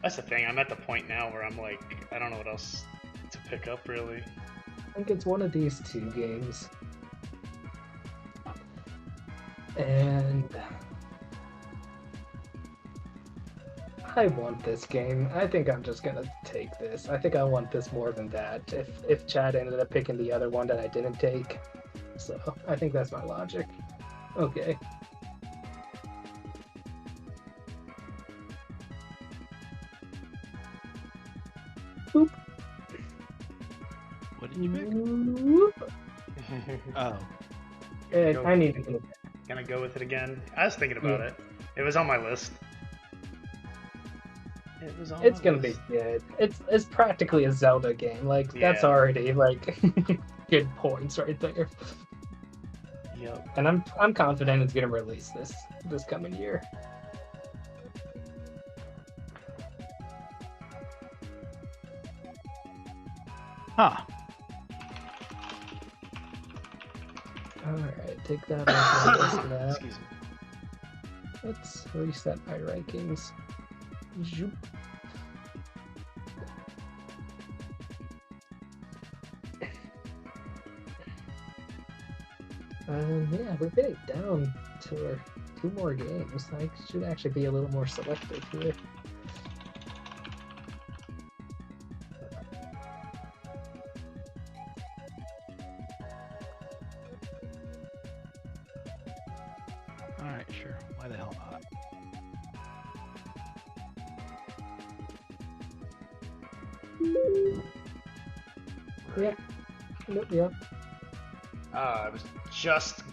That's the thing. I'm at the point now where I'm like, I don't know what else to pick up really. I think it's one of these 2 games. And I want this game. I think I'm just gonna take this. I think I want this more than that. If Chad ended up picking the other one that I didn't take. So I think that's my logic. Okay. Boop. What did you pick? Whoop. Oh. And Go- I need to go. Gonna go with it again. I was thinking about it. It was on my list. It was on It's my gonna be list. good. It's practically a Zelda game. Like that's Yeah. already like good points right there. Yep. And I'm confident it's gonna release this coming year. Huh. Alright, take that off the list of that. Excuse me. Let's reset my rankings. Zoop. Yeah, we're getting down to our 2 more games. I should actually be a little more selective here. Alright, sure. Why the hell not? Yeah. Yep. I was just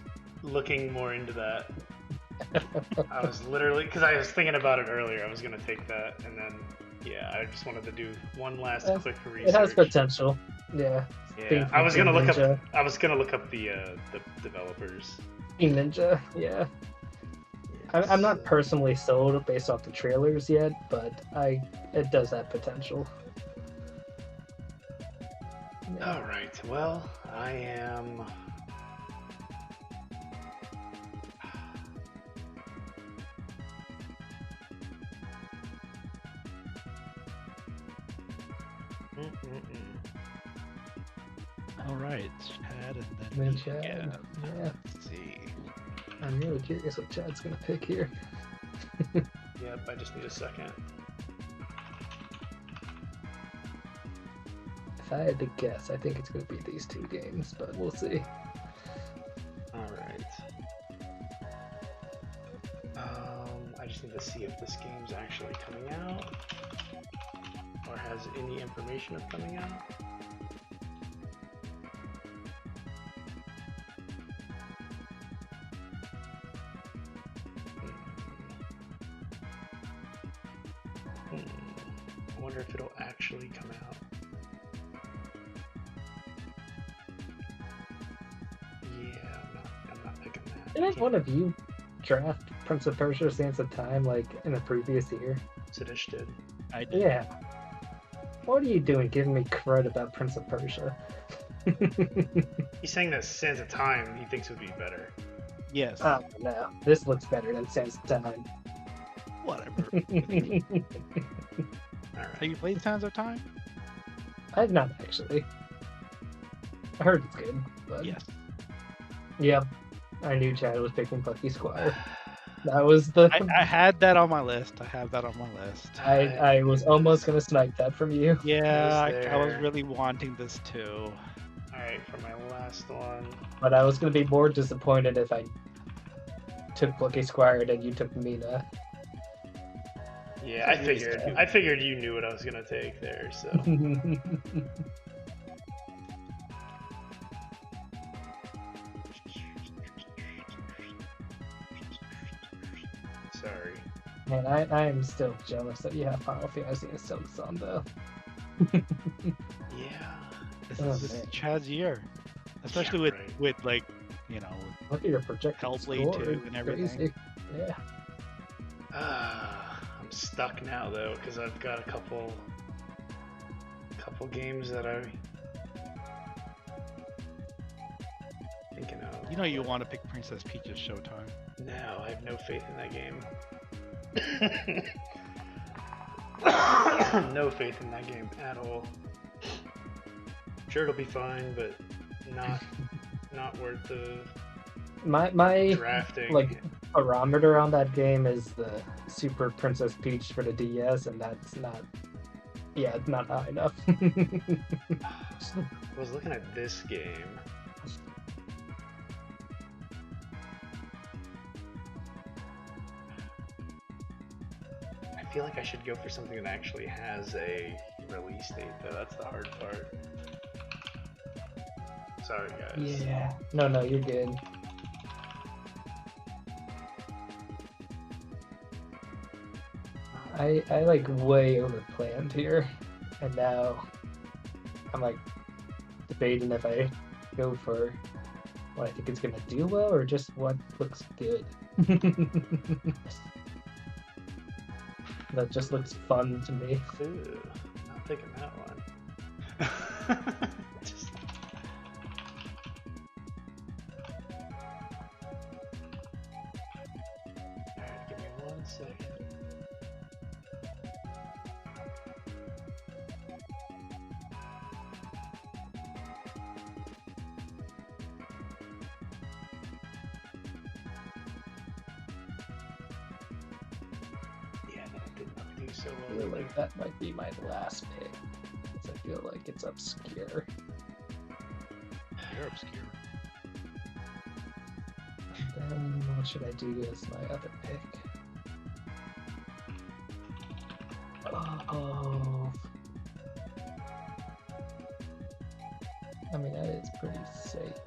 looking more into that. I was literally, because I was thinking about it earlier. I was gonna take that, and then yeah, I just wanted to do one last Yes, quick research. It has potential. Yeah. Yeah, I was gonna look up. Ninja. I was gonna look up the developers. Team Ninja, yeah. I'm not personally sold based off the trailers yet, but it does have potential. Yeah. All right. Well, I am. Alright, Chad, and Then then me Chad, again. yeah. Let's see. I'm really curious what Chad's gonna pick here. Yep. I just need a second. If I had to guess, I think it's gonna be these 2 games, but we'll see. All right. I just need to see if this game's actually coming out, or has any information of coming out. I wonder if it'll actually come out. Yeah, I'm not picking that. Didn't one of you draft Prince of Persia Sands of Time like in the previous year? Sadish did. I did. Yeah. What are you doing giving me credit about Prince of Persia? He's saying that Sands of Time he thinks would be better. Yes. Oh no, this looks better than Sands of Time. Whatever. Alright. Have you played Sands of Time? I've not actually. I heard it's good, but Yes. Yep. I knew Chad was picking Bucky Squire. That was the I had that on my list. I have that on my list. I was almost gonna snipe that from you. Yeah, I was there. really wanting this too. Alright, for my last one. But I was gonna be more disappointed if I took Bucky Squire and you took Mina. Yeah, I figured you knew what I was gonna take there, so. Sorry. Man, I am still jealous that you have Final Fantasy and Silks on though. Yeah. This is Chad's year, especially with like, you know, look at your projected Hellblade score. 2 and everything. Crazy. Yeah. I'm stuck now though, because I've got a couple games that I'm thinking of. You know you want to pick Princess Peach's Showtime. No, I have no faith in that game. No faith in that game at all. Sure, it'll be fine, but not worth the my drafting. Like parameter on that game is the Super Princess Peach for the DS, and that's not. Yeah, it's not high enough. I was looking at this game. I feel like I should go for something that actually has a release date, though. That's the hard part. Sorry, guys. Yeah. No, you're good. I like way overplanned here, and now I'm like debating if I go for what I think is gonna do well or just what looks good. That just looks fun to me. Ooh, not picking that one. Just... Alright, give me 1 second. So I feel like that might be my last pick, because I feel like it's obscure. You're obscure. And then what should I do as my other pick? Oh, I mean that is pretty safe.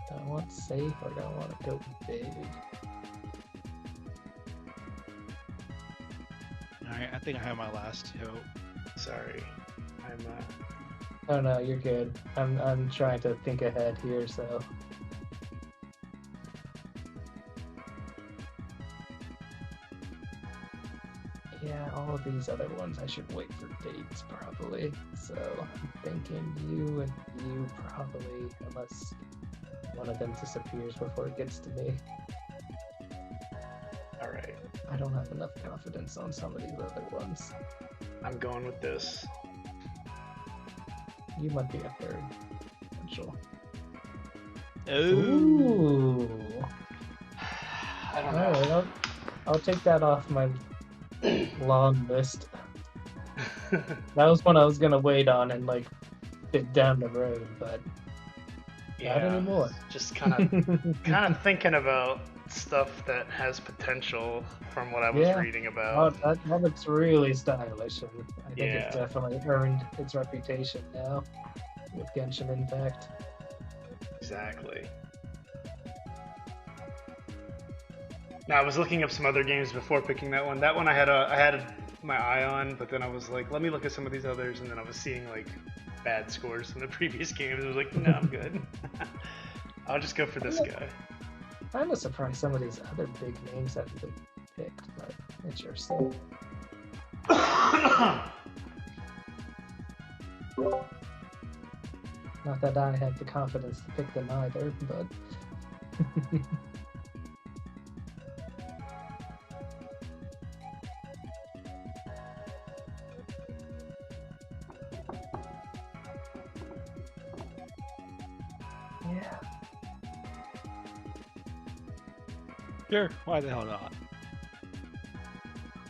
Do I want safe or do I want to go big? Alright, I think I have my last two. Sorry, I'm Oh no, you're good. I'm trying to think ahead here, so. Yeah, all of these other ones I should wait for dates probably. So I'm thinking you and you probably, unless one of them disappears before it gets to me. alright. I don't have enough confidence on some of these other ones. I'm going with this. You might be a third potential. Ooh. I don't know. Alright, I'll take that off my long list. That was one I was gonna wait on and like get down the road, but not anymore. Just kind of thinking about stuff that has potential from what I was reading about. Oh, that looks really stylish, and I think Yeah. it's definitely earned its reputation now with Genshin Impact. Exactly. Now I was looking up some other games before picking that one. That one I had my eye on, but then I was like, let me look at some of these others, and then I was seeing like bad scores from the previous games. I was like, no, I'm good. I'll just go for this guy. I'm surprised some of these other big names haven't been picked, but interesting. Not that I had the confidence to pick them either, but. Yeah. Sure, why the hell not?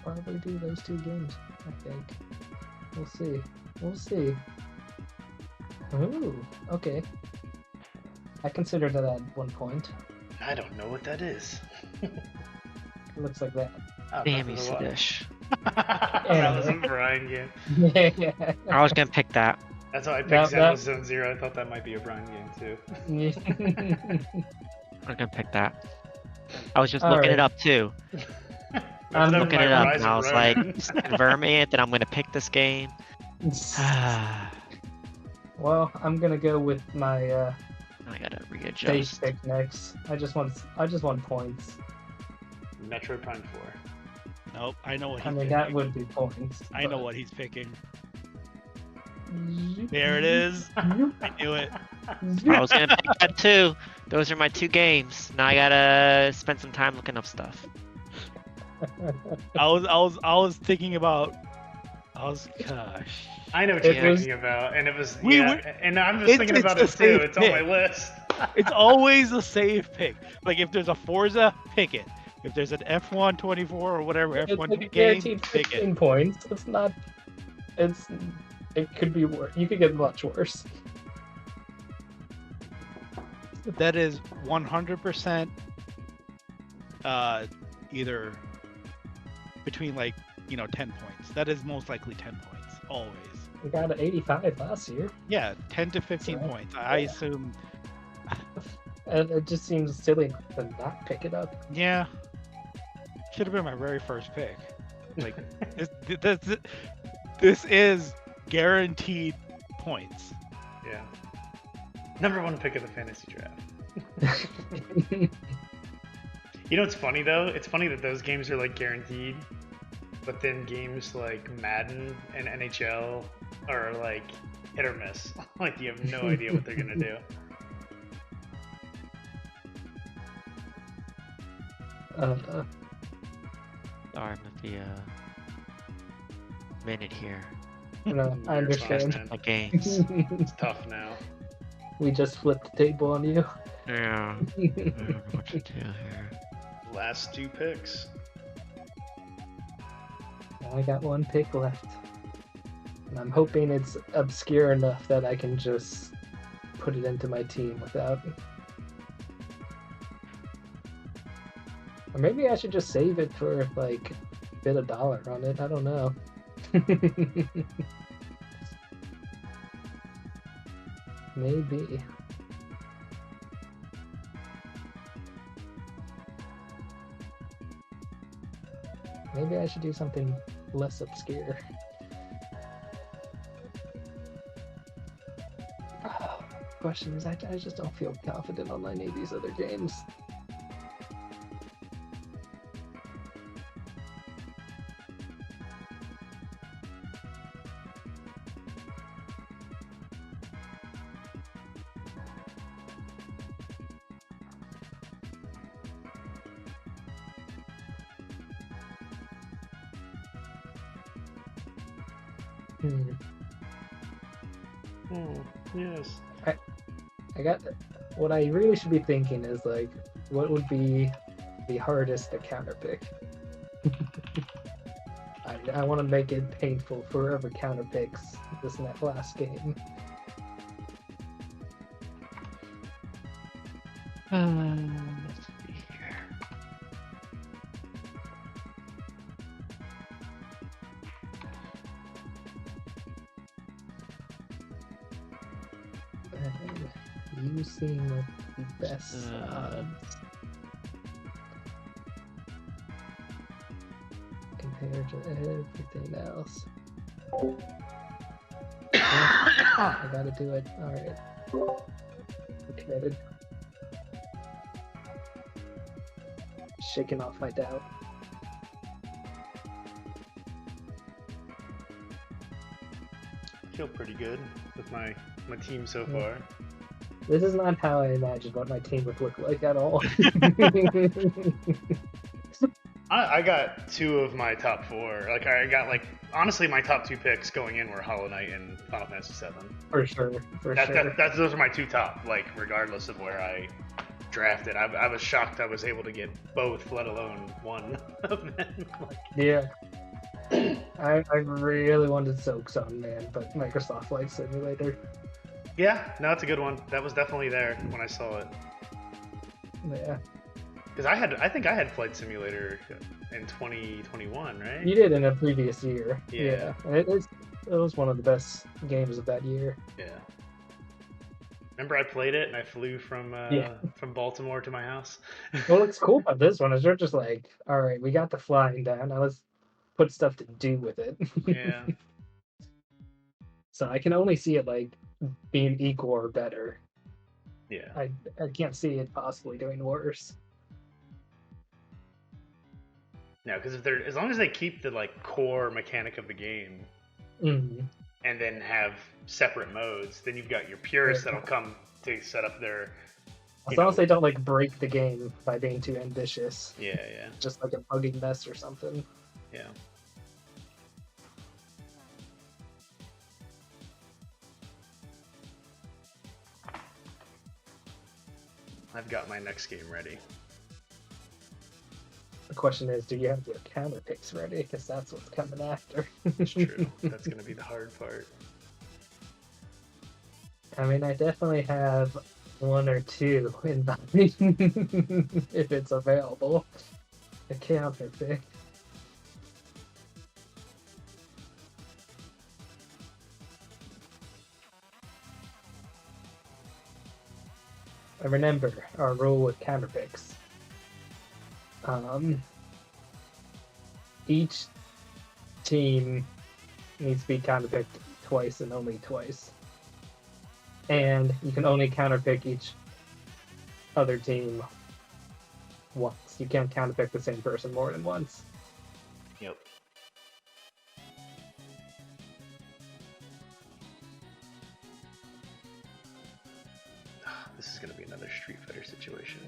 Probably do those two games, I think. We'll see. We'll see. Ooh, okay. I considered that at one point. I don't know what that is. It looks like that. Oh, Damn Breath you, of the Wild. Sadish. That was a Brian game. I was gonna pick that. That's why I picked That- Zenless Zone Zero. I thought that might be a Brian game too. I was gonna pick that. I was just All looking right. it up too. I'm That was Looking my it up, Horizon and I was Ronin. like, just confirm it, then I'm gonna pick this game. Well, I'm gonna go with my I gotta safe readjust. pick next. I just want points. Metroid Prime 4. Nope, I know what he's I mean, picking. that would be points. I know but- what he's picking. There it is. I knew it. I was gonna pick that too. Those are my 2 games. Now I gotta spend some time looking up stuff. I was thinking about. Gosh. I know what It you're was- thinking about, and it was We yeah, were- and I'm just thinking it's about a it too. safe It's on my pick. list. It's always a safe pick. Like if there's a Forza, pick it. If there's an F1 24 or whatever It's F1 like a game, guaranteed pick 15 it. points. It's not. It could be worse. You could get much worse. That is 100% either between 10 points. That is most likely 10 points, always. We got an 85 last year. Yeah, 10 to 15 So, points. I yeah. assume, And it just seems silly to not pick it up. yeah. Should have been my very first pick. Like, this is guaranteed points. Yeah. Number 1 pick of the fantasy draft. You know what's funny though? It's funny that those games are like guaranteed, but then games like Madden and NHL are like hit or miss. Like you have no idea what they're gonna do. Sorry, with the minute here. No, I You're fine, understand. man. My games. It's tough now. We just flipped the table on you. Yeah. I don't know what to do here. Last 2 picks. I got 1 pick left. And I'm hoping it's obscure enough that I can just put it into my team without. Or maybe I should just save it for like a bit of dollar on it. I don't know. Maybe. Maybe I should do something less obscure. Question is, I just don't feel confident on any of these other games. Yes. I got what I really should be thinking is like, what would be the hardest to counterpick? I want to make it painful for whoever counterpicks this last game. Let's see here. You seem like the best Uh, odds compared to everything else. I gotta do it. Alright. I'm committed. Shaking off my doubt. I feel pretty good with my team so far. This is not how I imagined what my team would look like at all. I got 2 of my top 4. Like I got honestly my top 2 picks going in were Hollow Knight and Final Fantasy 7. For sure. Those are my 2 top. Like regardless of where I drafted, I was shocked I was able to get both, let alone one of them. Yeah. I really wanted Soak Zone, man, but Microsoft Flight Simulator. Yeah, no, it's a good one. That was definitely there when I saw it. Yeah. Because I think I had Flight Simulator in 2021, right? You did in a previous year. Yeah. It was one of the best games of that year. Yeah. Remember I played it and I flew from Baltimore to my house? What looks cool about this one is they're just like, all right, we got the flying down. Now let's put stuff to do with it. Yeah. So I can only see it like being equal or better. Yeah. I can't see it possibly doing worse. No, because as long as they keep the like core mechanic of the game, and then have separate modes, then you've got your purists that'll come to set up their. As long as they don't like break the game by being too ambitious. Yeah, yeah. Just like a bugging mess or something. Yeah. I've got my next game ready. The question is, do you have your counter picks ready? Because that's what's coming after. It's true. That's going to be the hard part. I mean, I definitely have one or two in mind if it's available. A counter pick. And remember our rule with counter picks. Each team needs to be counterpicked twice and only twice. And you can only counterpick each other team once. You can't counterpick the same person more than once. Yep. This is going to be another Street Fighter situation.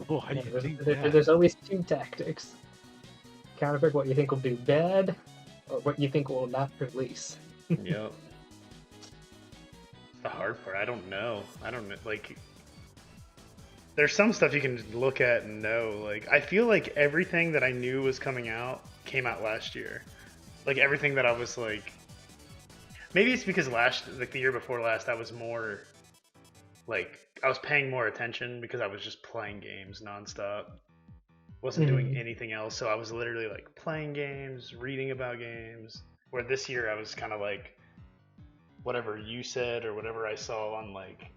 Oh, how do you think that? There's always two tactics. Counterpick what you think will do bad, or what you think will not release. Yep. The hard part, I don't know. Like, there's some stuff you can look at and know. Like, I feel like everything that I knew was coming out came out last year. Like, everything that I was like, maybe it's because the year before last, I was more, like, I was paying more attention because I was just playing games nonstop. Wasn't doing anything else, so I was literally, like, playing games, reading about games. Where this year I was kind of like, whatever you said or whatever I saw on, like...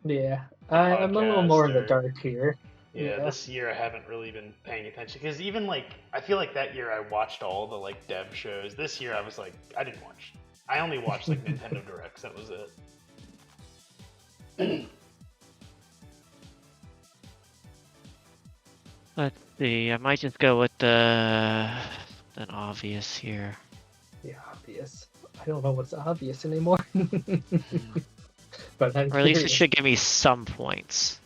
Yeah, I'm a little more in the dark here. Yeah, this year I haven't really been paying attention. Because even, like, I feel like that year I watched all the, like, dev shows. This year I was like, I only watched, like, Nintendo Directs. That was it. Let's see. I might just go with an obvious here. The obvious. I don't know what's obvious anymore. But I'm or at least it curious. should give me some points.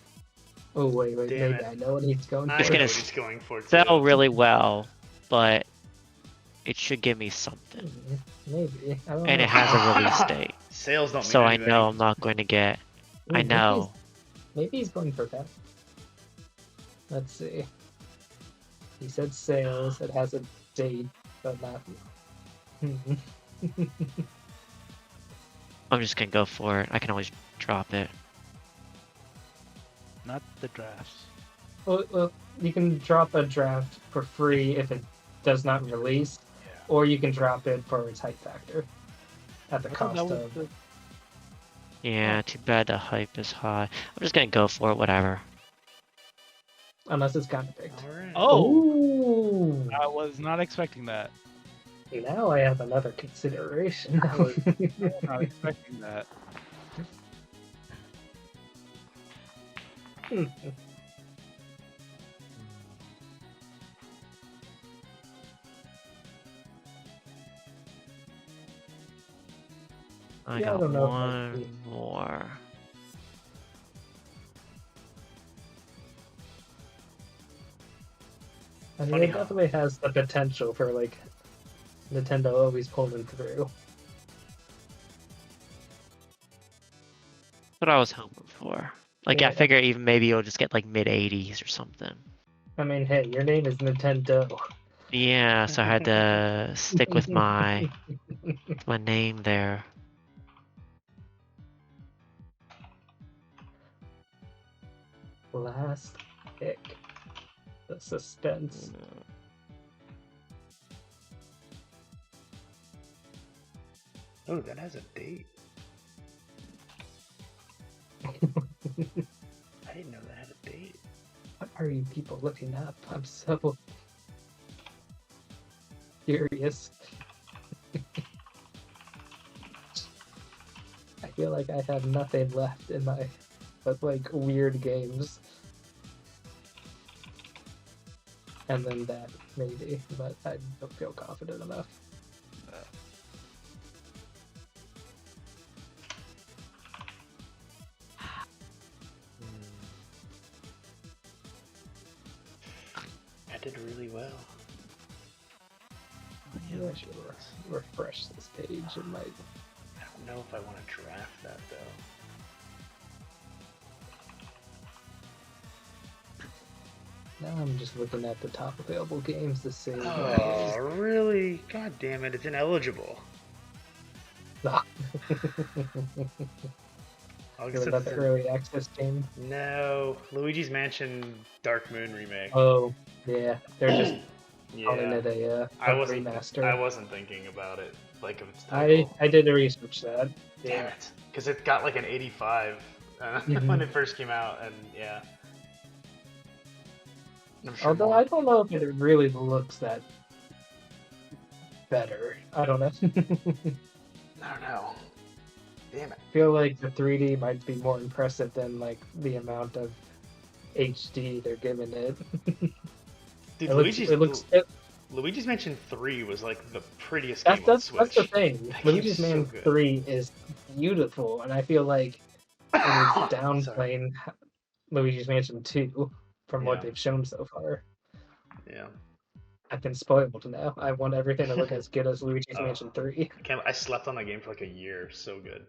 Oh wait, Damn maybe it. I know what he's going for. I know gonna what he's going for, too. Sell really well, but it should give me something. Maybe. I don't And know. it has a release date. Sales don't mean So I anything. know I'm not going to get... I Maybe know. Maybe he's going for that. Let's see. He said sales. It has a date, but not. I'm just going to go for it. I can always drop it. Not the drafts. Well, you can drop a draft for free if it does not release, Yeah. or you can drop it for its hype factor at the cost that was of. the- Yeah, too bad the hype is high. I'm just going to go for it, whatever. Unless it's counter picked. All right. Oh, Ooh. I was not expecting that. Now I have another consideration. I was not expecting that. I Yeah, I got don't know if one more. I mean, Funny it how- definitely has the potential for like Nintendo always pulling through. What I was hoping for. Like, Yeah. I figure even maybe you'll just get like mid-80s or something. I mean, hey, your name is Nintendo. Yeah, so I had to stick with my name there. Last pick. The suspense. Oh, that has a date. I didn't know that had a date. What are you people looking up? I'm so curious. I feel like I have nothing left in my but like weird games. And then that maybe, but I don't feel confident enough. I did really well. Yeah, I should refresh this page. It might. I don't know if I want to draft that though. Now I'm just looking at the top available games to see. Oh, really? God damn it! It's ineligible. Is that the early access game? No, Luigi's Mansion Dark Moon remake. Oh, yeah. They're just Yeah, calling it a remaster. I wasn't thinking about it like of its title. I did research that. Damn it, because it got like an 85 when it first came out, and yeah. Sure Although I don't know if it really looks that better. I don't know. I don't know. Damn it. I feel like the 3D might be more impressive than like the amount of HD they're giving it. Dude, Luigi's Mansion 3 was like the prettiest game on Switch. That's the thing. That Luigi's game's so Mansion good. 3 is beautiful, and I feel like it's downplaying Luigi's Mansion 2 from what they've shown so far. Yeah. I've been spoiled now. I want everything to look as good as Luigi's Mansion 3. I slept on that game for like a year. So good.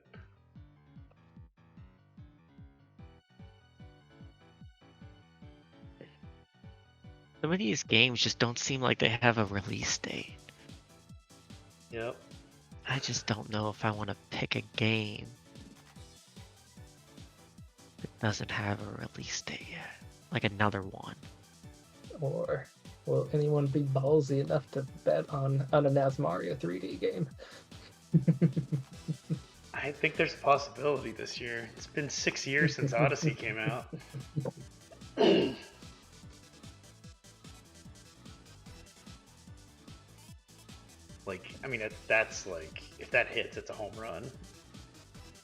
Some of these games just don't seem like they have a release date. Yep. I just don't know if I want to pick a game that doesn't have a release date yet. Like another one. Or will anyone be ballsy enough to bet on unannounced Mario 3D game? I think there's a possibility this year. It's been 6 years since Odyssey came out. Like, I mean, that's like, if that hits, it's a home run.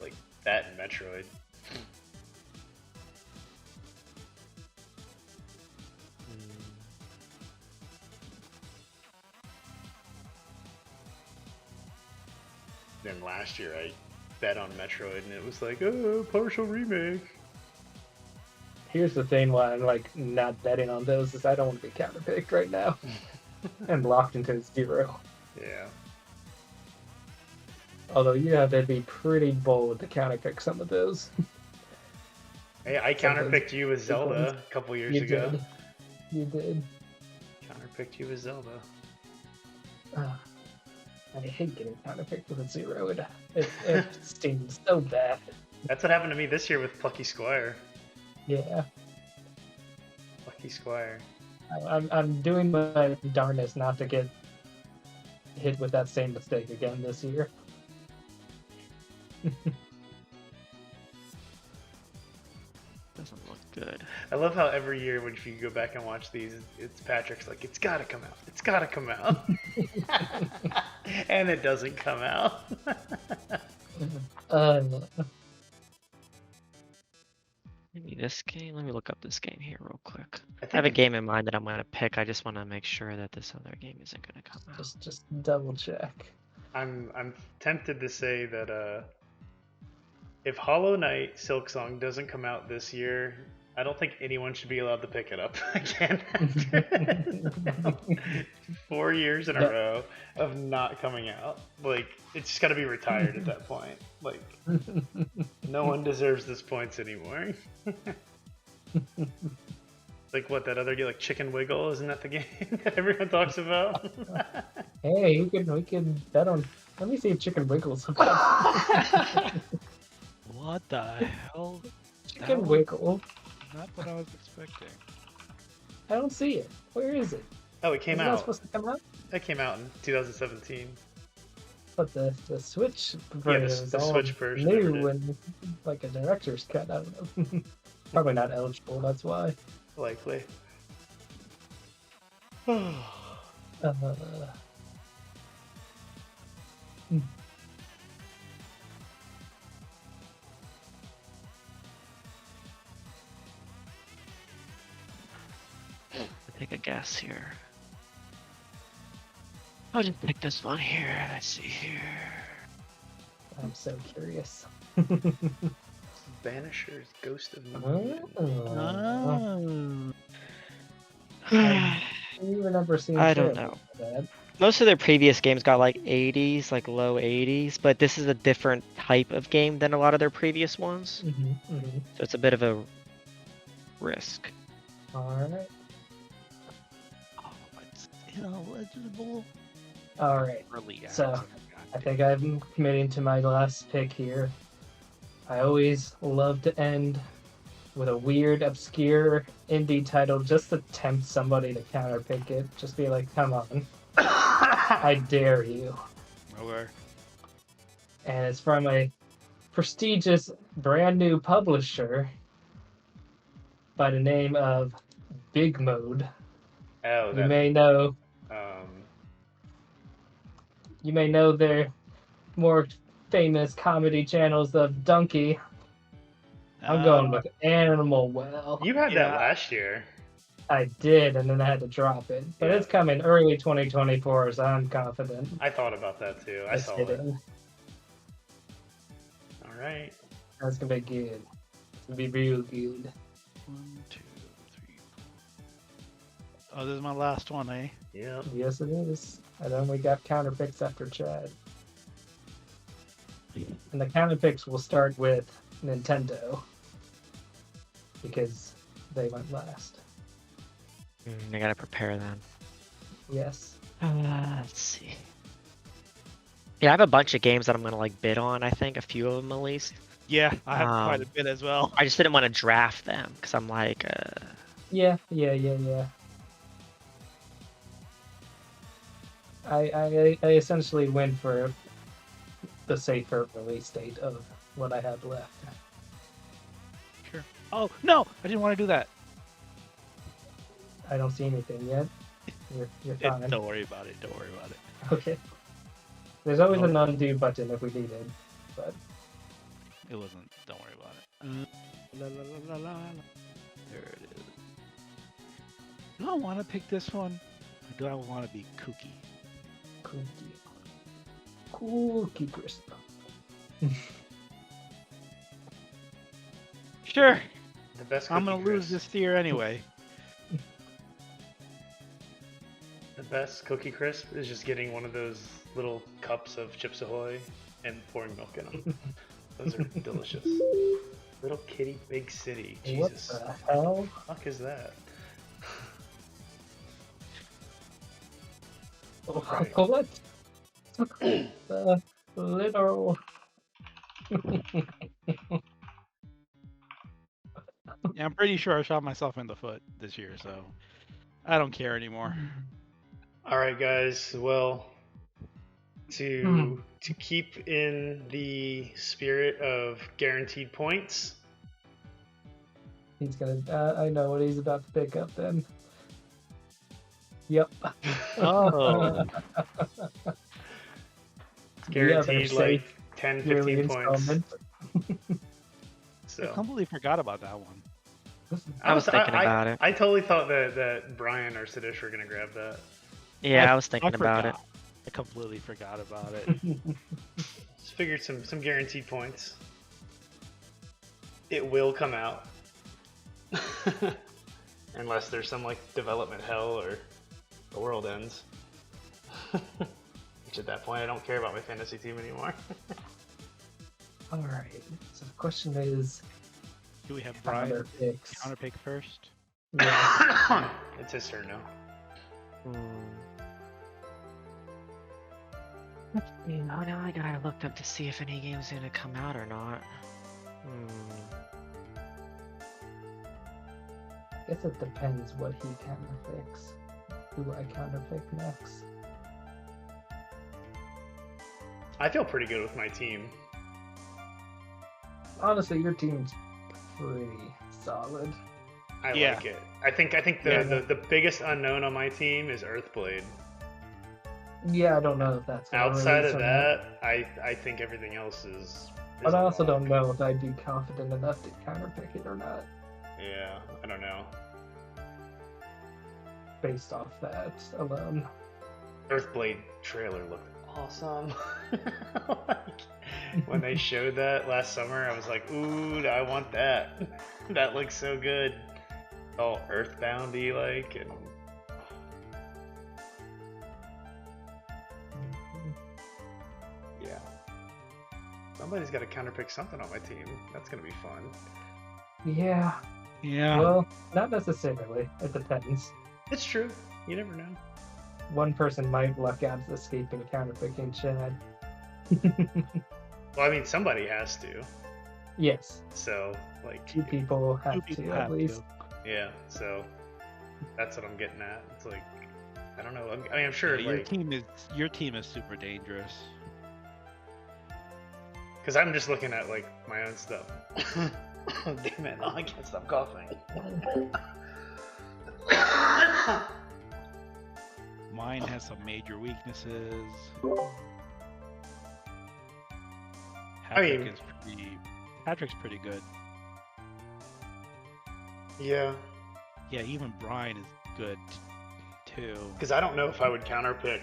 Like, that and Metroid. Then last year I bet on Metroid and it was like, oh, partial remake. Here's the thing why I'm like not betting on those is I don't want to be counterpicked right now. I'm locked into 0. Yeah. Although you have to be pretty bold to counterpick some of those. Hey, I counterpicked you with Zelda a couple years ago. You did. Counterpicked you with Zelda. I hate getting counterpicked with a 0. It stings so bad. That's what happened to me this year with Plucky Squire. Yeah. Plucky Squire. I'm doing my darndest not to get hit with that same mistake again this year. Doesn't look good. I love how every year when you go back and watch these, it's Patrick's like, it's gotta come out. It's gotta come out. And it doesn't come out. Maybe this game? Let me look up this game here real quick. I have a game in mind that I'm going to pick. I just want to make sure that this other game isn't going to come out. Just double check. I'm tempted to say that if Hollow Knight Silksong doesn't come out this year, I don't think anyone should be allowed to pick it up again after 4 years in a row of not coming out. Like, it's just got to be retired at that point. Like, no one deserves this points anymore. Like, what, that other game, like Chicken Wiggle, isn't that the game that everyone talks about? Hey, we can bet on. Let me see if Chicken Wiggle's. What the hell? Chicken Wiggle. Not what I was expecting. I don't see it. Where is it? Oh, it came Is that out. supposed to come out? That came out in 2017. But the Switch Yeah, version is the all Switch version never new did. and like a director's cut. I don't know. Probably not eligible. That's why. Likely. Uh, Take a guess here. I'll just pick this one here. Let's see here. I'm so curious. Banisher's Ghost of Moon. I remember seeing. I don't know. Most of their previous games got like 80s, like low 80s, but this is a different type of game than a lot of their previous ones. So it's a bit of a risk. Alright. Oh, it's ineligible. Alright. So, I think I'm committing to my last pick here. I always love to end with a weird, obscure indie title just to tempt somebody to counterpick it. Just be like, come on. I dare you. Okay. And it's from a prestigious brand new publisher by the name of Big Mode. Oh, You may know their more famous comedy channels of Donkey. I'm going with Animal Well. You had that last year. I did, and then I had to drop it. But it's coming early 2024, so I'm confident. I thought about that too. I saw it. All right. That's gonna be good. It's gonna be real good. 1, 2, 3, 4. Oh, this is my last one, eh? Yeah. Yes, it is. And then we got counterpicks after Chad. And the counterpicks will start with Nintendo because they went last. I gotta prepare then. Yes. Let's see. Yeah, I have a bunch of games that I'm gonna like bid on. I think a few of them at least. Yeah, I have quite a bit as well. I just didn't want to draft them because I'm like, Yeah. I essentially went for the safer release date of what I have left. Sure. Oh no, I didn't want to do that. I don't see anything yet. You're fine. Don't worry about it. Don't worry about it. Okay. There's always an undo button if we need it, but it wasn't. Don't worry about it. La, la, la, la, la. There it is. Do I want to pick this one? Or do I want to be kooky? Cookie crisp. Sure. The best. I'm gonna lose this tier anyway. The best Cookie Crisp is just getting one of those little cups of Chips Ahoy and pouring milk in them. Those are delicious. Little Kitty Big City. Jesus. What the hell? What the fuck is that? Right. What? Literal. Yeah, I'm pretty sure I shot myself in the foot this year, so I don't care anymore. All right, guys. Well, to keep in the spirit of guaranteed points, He's gonna. I know what he's about to pick up then. Yep. Oh. It's guaranteed like 10, 15 points. I completely forgot about that one. I was thinking about it. I totally thought that Brian or Sadish were gonna grab that. Yeah, I was thinking about it. I completely forgot about it. Just figured some guaranteed points. It will come out. Unless there's some like development hell or the world ends. Which at that point I don't care about my fantasy team anymore. Alright. So the question is, do we have Brian counterpick first? Yeah. It's his turn now. Oh, now I gotta look up to see if any game's gonna come out or not. guess it depends what he counterpicks. Who I counterpick next. I feel pretty good with my team. Honestly, your team's pretty solid. I like it. I think the biggest unknown on my team is Earthblade. Yeah, I don't know if that's outside of that. I think everything else is but I also don't know if I'd be confident enough to counterpick it or not. Yeah, I don't know. Based off that alone. Earthblade trailer looked awesome. When they showed that last summer, I was like, ooh, I want that. That looks so good. All Earthboundy like and yeah. Somebody's got to counterpick something on my team. That's gonna be fun. Yeah. Yeah. Well, not necessarily. It depends. It's true. You never know. One person might luck out of escaping counterpicking Chad. Well, I mean, somebody has to. Yes. So, like, 2 people have to at least. Yeah. So, that's what I'm getting at. It's like, I don't know. I mean, I'm sure your like your team is super dangerous. Because I'm just looking at like my own stuff. Damn it! I can't stop coughing. Mine has some major weaknesses. Patrick's pretty good. Yeah. Yeah, even Brian is good too. Because I don't know if I would counterpick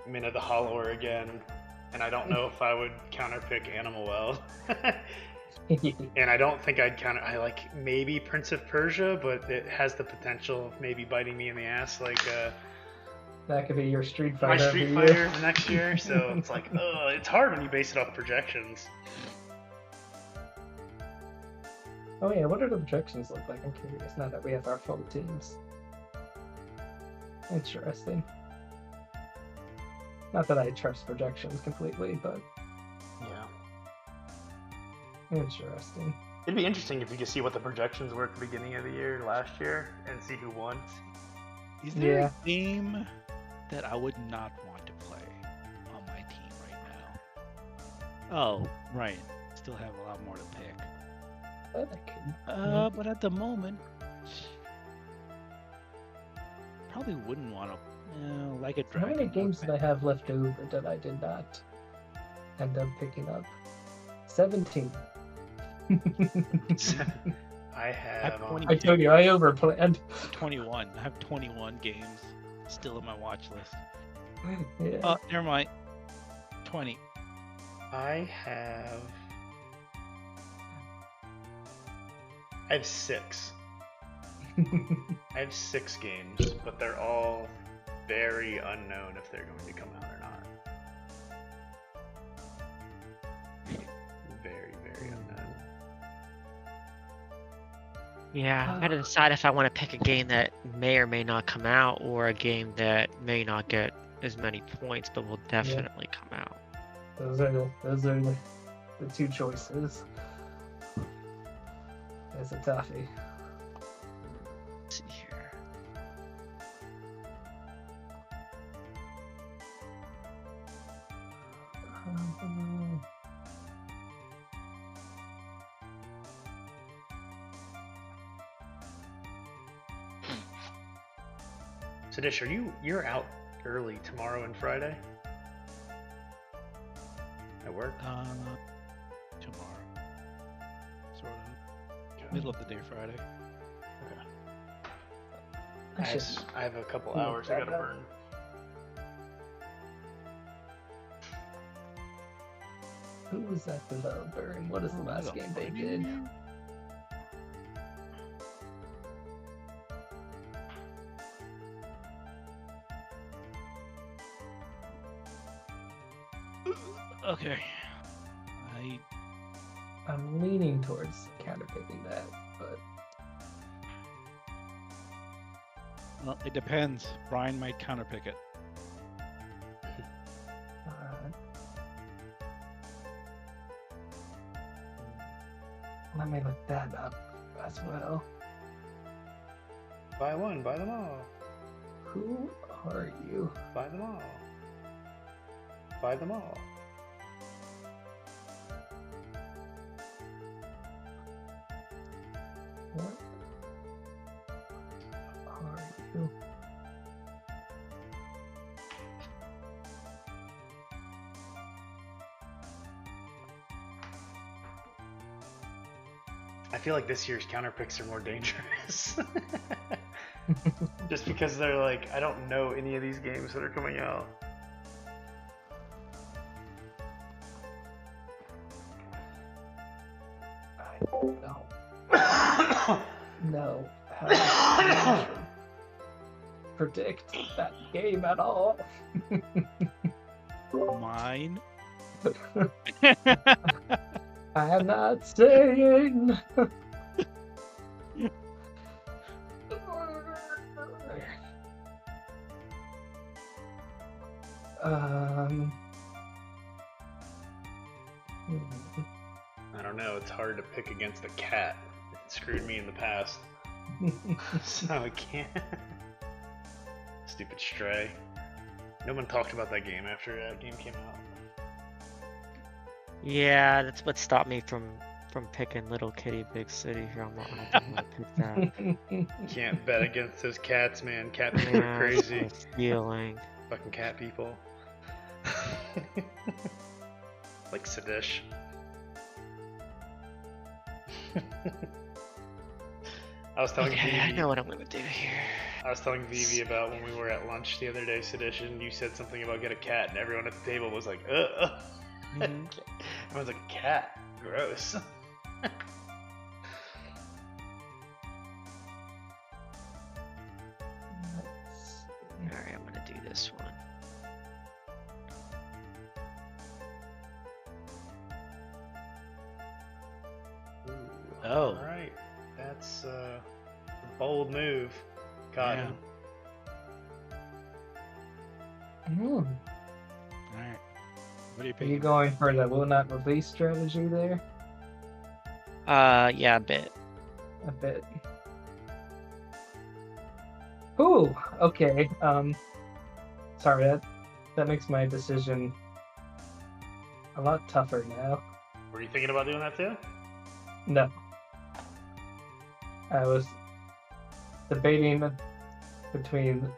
Mina the Hollower again, and I don't know if I would counterpick Animal Well. And I don't think I like maybe Prince of Persia, but it has the potential of maybe biting me in the ass like that could be your Street Fighter. My Street Fighter next year, so it's like, it's hard when you base it off projections. Oh yeah, what do the projections look like? I'm curious now that we have our full teams. Interesting. Not that I trust projections completely, but yeah. Interesting. It'd be interesting if you could see what the projections were at the beginning of the year last year and see who won. Is there a game that I would not want to play on my team right now? Oh, right. Still have a lot more to pick. But at the moment, probably wouldn't want to. Like a Dragon. How many games did I have left over that I did not end up picking up? 17. I have. I told you I overplanned. 21. I have 21 games still in my watch list. Yeah. Oh, never mind. 20. I have 6. I have 6 games, but they're all very unknown if they're going to come out or not. Very, very unknown. Yeah, I gotta decide if I want to pick a game that may or may not come out, or a game that may not get as many points, but will definitely come out. Those are the 2 choices. It's a toughie. Let's see here. So Dish, you're out early tomorrow and Friday? At work? Tomorrow. Sort of. Okay. Middle of the day Friday. Okay. I have a couple hours I gotta burn. Who was that developer and what is the last game they did? Okay. I'm leaning towards counterpicking that, but well, it depends. Brian might counterpick it. let me look that up as well. Buy one, buy them all. Who are you? Buy them all. Buy them all. What are you? I feel like this year's counter picks are more dangerous. Just because they're like, I don't know any of these games that are coming out. I don't know. No. How can you predict that game at all? Mine. I'm not saying. I don't know, it's hard to pick against a cat. It screwed me in the past. So I can't. Stupid Stray. No one talked about that game after that game came out. Yeah, that's what stopped me from picking Little Kitty Big City here. I don't want to pick that. Can't bet against those cats, man. Cat people are crazy. Feeling. Fucking cat people. Like Sadish. I was telling Okay, Vivi, I know what I'm gonna do here. I was telling Vivi about when we were at lunch the other day, Sadish, and you said something about get a cat, and everyone at the table was like, ugh. Everyone's like, cat, gross. Alright, I'm gonna do this one. Oh. Alright, that's a bold move. Cotton. Alright. What are you Are picking? you going for the will not release strategy there? Yeah, a bit. A bit. Ooh, okay. Sorry, that makes my decision a lot tougher now. Were you thinking about doing that too? No. I was debating between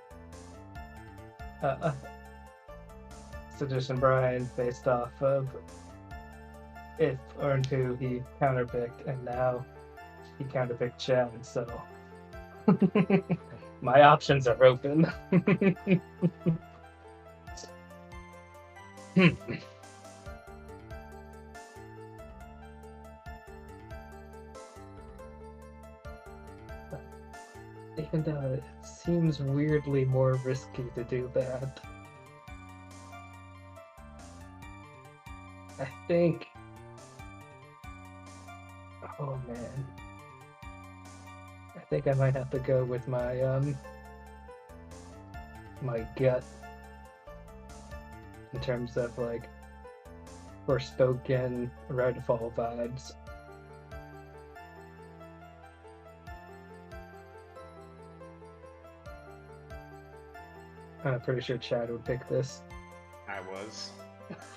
Sadish and Brian based off of if or until he counterpicked, and now he counterpicked Chad, so my options are open. Even though it seems weirdly more risky to do that. I think... Oh man. I think I might have to go with my, my gut. In terms of, like, Forspoken, Redfall vibes. I'm pretty sure Chad would pick this. I was.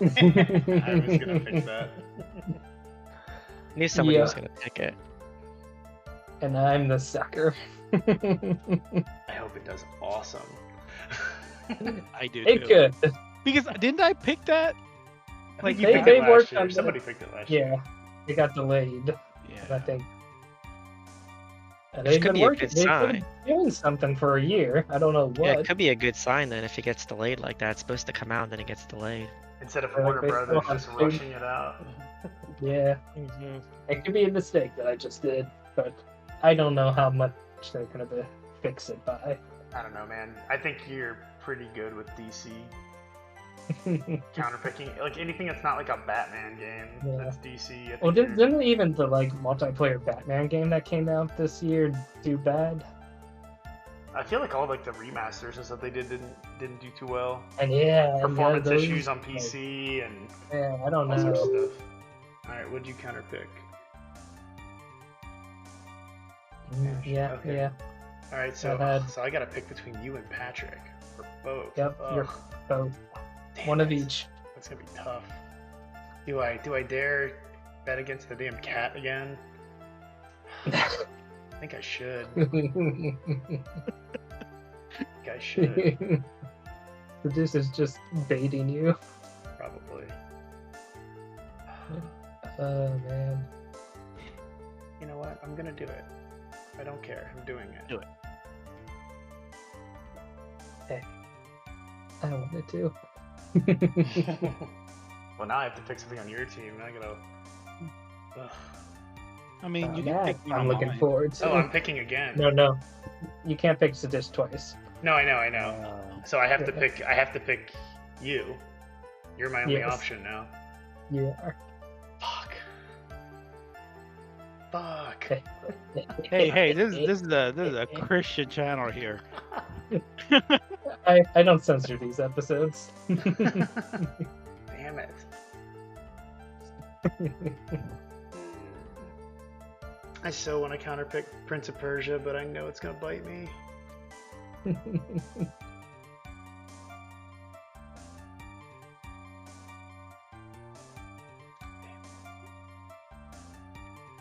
I was gonna pick that. I knew somebody was gonna pick it. And I'm the sucker. I hope it does awesome. I do It too. could. Because didn't I pick that? Like They- you picked they it last worked year. on Somebody the- picked it last year. Yeah, it got delayed. Yeah. I think. Which could be a good They've been sign. doing something for a year. I don't know what. Yeah, it could be a good sign then if it gets delayed like that. It's supposed to come out and then it gets delayed. Instead of Like Warner they Brothers still just have rushing it out. Yeah, it could be a mistake that I just did, but I don't know how much they're gonna fix it by. I don't know, man. I think you're pretty good with DC counterpicking. Like anything that's not like a Batman game Yeah. that's DC. I think Well, you're- didn't even the like multiplayer Batman game that came out this year do bad? I feel like all like the remasters and stuff they didn't do too well. And yeah, Performance those, issues on like, PC and yeah, I don't all sorts of know. stuff. Alright, what'd you counterpick? Yeah, Okay. yeah. All right, so I gotta pick between you and Patrick for both. Yep, you're both. Damn One of it. each. That's gonna be tough. Do I dare bet against the damn cat again? I think I should. I think I should. This is just baiting you. Probably. Oh man. You know what? I'm gonna do it. I don't care. I'm doing it. Do it. Hey. I wanted to. Well, now I have to pick something on your team. And I gotta. Ugh. I mean, you Yeah, can pick one I'm on looking mine. forward to. Oh, I'm picking again. No. You can't pick Sadish twice. No, I know. So I have to pick. I have to pick you. You're my only Yes. option now. You are. Fuck. Hey, this is a Christian channel here. I don't censor these episodes. Damn it. I so want to counterpick Prince of Persia, but I know it's gonna bite me.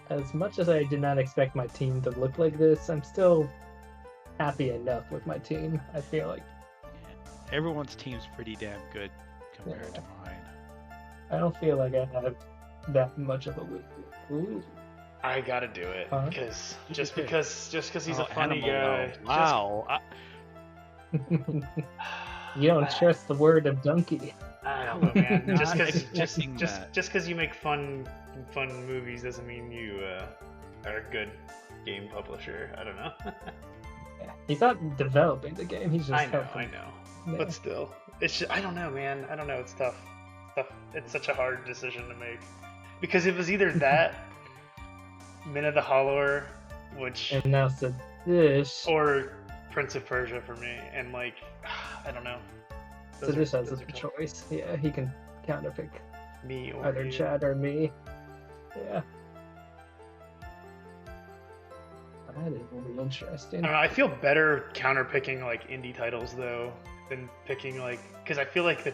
As much as I did not expect my team to look like this, I'm still happy enough with my team. I feel like Everyone's team's pretty damn good compared to mine. I don't feel like I have that much of a week. Ooh. I gotta do it Huh? because just because he's a funny Animal guy. Wow. You don't trust the word of donkey. I don't know, man. Not just expecting that. because you make fun movies doesn't mean you are a good game publisher. I don't know. Yeah. He's not developing the game. He's just I know, helping. Yeah. But still, it's just, I don't know, man. I don't know. It's tough. It's such a hard decision to make because it was either that, Min of the Hollower, which And now Sadish. or Prince of Persia for me, and like I don't know. Sadish has a choice. Yeah, he can counterpick Me or either you. Chad or me. Yeah. That is really interesting. I don't know, I feel better counterpicking like indie titles though than picking like because I feel like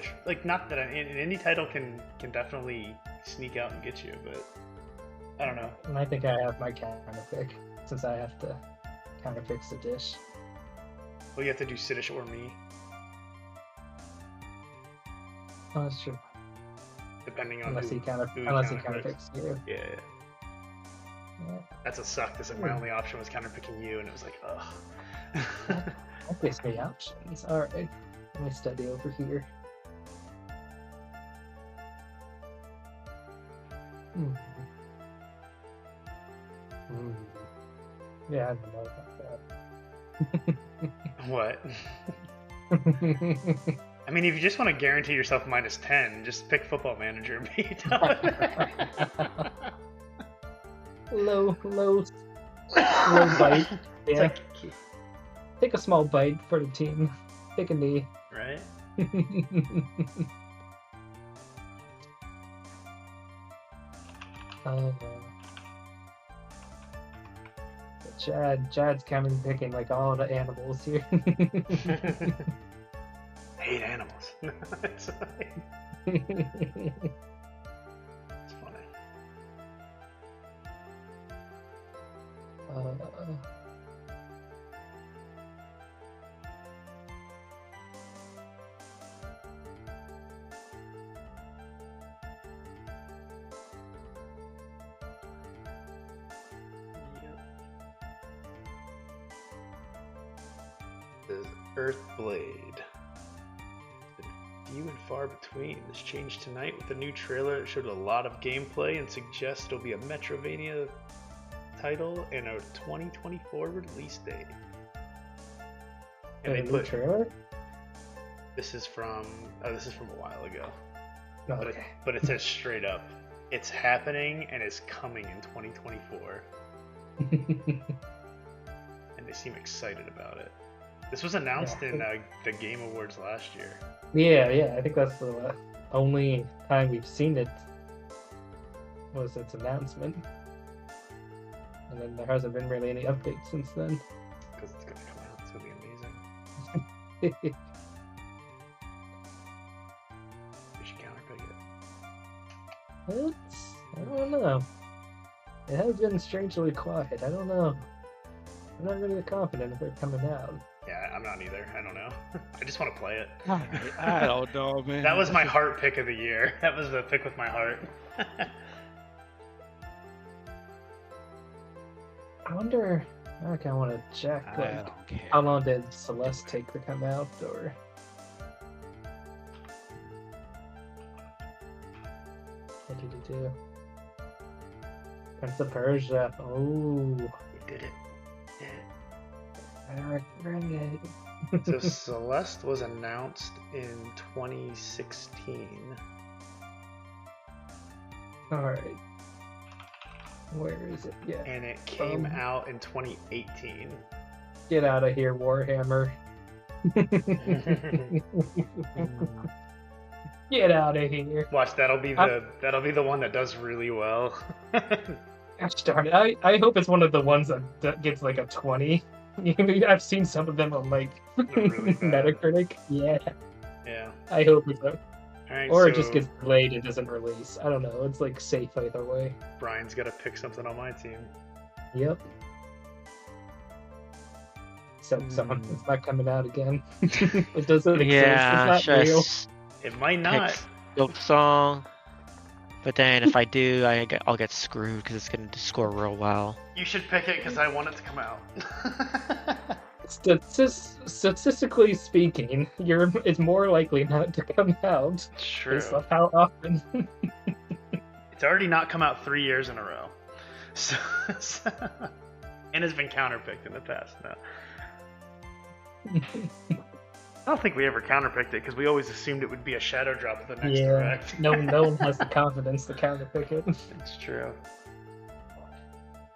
not that an indie title can definitely sneak out and get you, but I don't know. And I think I have my counterpick since I have to counterpick Sadish. Well, you have to do Siddish or me, Oh, that's true. depending on Unless who, he who counterpicks you. Yeah. Yeah. That's a suck. This like my only option was counterpicking you, and it was like, ugh. That gives me options. Alright. Let me study over here. Yeah, I don't know about What? that. I mean, if you just want to guarantee yourself -10, just pick Football Manager and beat low bite. It's Yeah. like, Take a small bite for the team. Take a knee. right? Chad's coming picking like all the animals here. Hate animals. It's funny. This is Earthblade. Few and far between. This changed tonight with the new trailer. It showed a lot of gameplay and suggests it'll be a Metrovania title and a 2024 release date. And they put trailer. this is from a while ago. Okay. But it says straight up, it's happening and is coming in 2024. And they seem excited about it. This was announced in the Game Awards last year. Yeah. I think that's the only time we've seen it. Was its announcement, and then there hasn't been really any updates since then. Because it's going to come We should counterpick it. I don't know. It has been strangely quiet. I don't know. I'm not really confident if they're coming out. Yeah, I'm not either. I don't know. I just want to play it. I don't know, man. That was my heart pick of the year. That was the pick with my heart. I wonder. I kind of want to check. I Like, don't care. how long did Celeste take to come out, or? What did he do? Prince of Persia. Oh. You did it. I regret it. So Celeste was announced in 2016. Alright. Where is it? Yeah. And it came out in 2018. Get out of here, Warhammer. Get out of here. Watch, that'll be the one that does really well. Gosh darn it. I hope it's one of the ones that gets like a 20. I've seen some of them on like Really bad. Metacritic. Yeah. Yeah. I hope it's a, Alright, or so it just gets delayed and doesn't release. I don't know. It's like safe either way. Brian's got to pick something on my team. Yep. So it's not coming out again. It doesn't exist. Yeah, It's not real. just It might not. pick Silk Song. But then if I do, I'll get screwed because it's going to score real well. You should pick it because I want it to come out. Statistically speaking, it's more likely not to come out True. based off how often. It's already not come out 3 years in a row. So, and has been counterpicked in the past. No. I don't think we ever counterpicked it because we always assumed it would be a shadow drop at the next direct. no one has the confidence to counterpick it. It's true.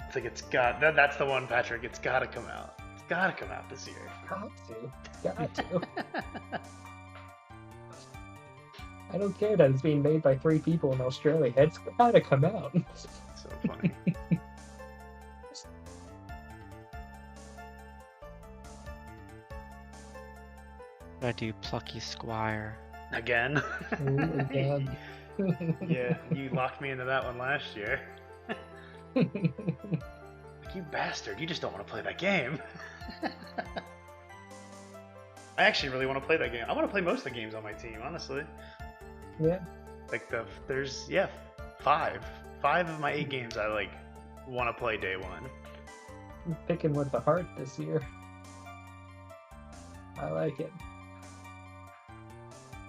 It's like that's the one, Patrick. It's got to come out. It's got to come out this year. Got to. I don't care that it's being made by 3 people in Australia. It's got to come out. So funny. I do Plucky Squire. Again? Ooh, again. Yeah, you locked me into that one last year. Like, you bastard, you just don't want to play that game. I actually really want to play that game. I want to play most of the games on my team, honestly. Yeah. Like there's 5 of my 8 games I like want to play day one. I'm picking with the heart this year. I like it.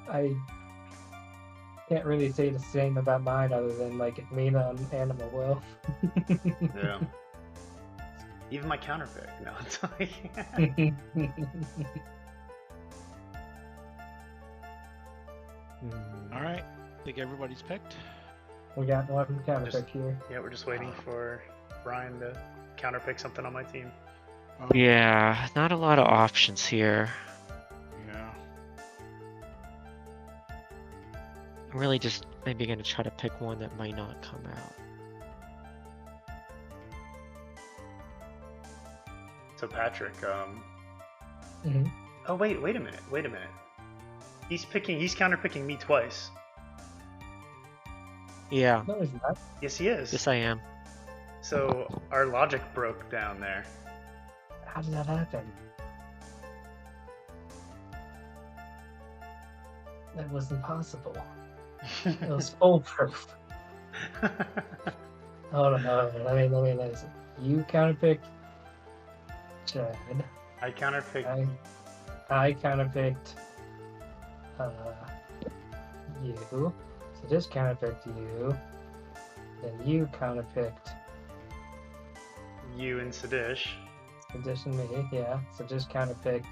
I can't really say the same about mine other than like Mina on Animal Will. Yeah. Even my counterpick. No, it's like All right. I think everybody's picked. We got one counterpick here. yeah, we're just waiting for Brian to counterpick something on my team. Yeah, not a lot of options here. Yeah. I'm really just maybe going to try to pick one that might not come out. So Patrick, Mm-hmm. oh wait a minute. He's counterpicking me twice. Yeah, No, he's not. Yes, he is. yes I am. So our logic broke down there. How did that happen? That was impossible. It was foolproof. Hold on. Let me listen. You counterpicked Chad. I counterpicked. I counterpicked you. So just counterpicked you. Then you counterpicked You and Sadish. addition me, yeah. So just counterpicked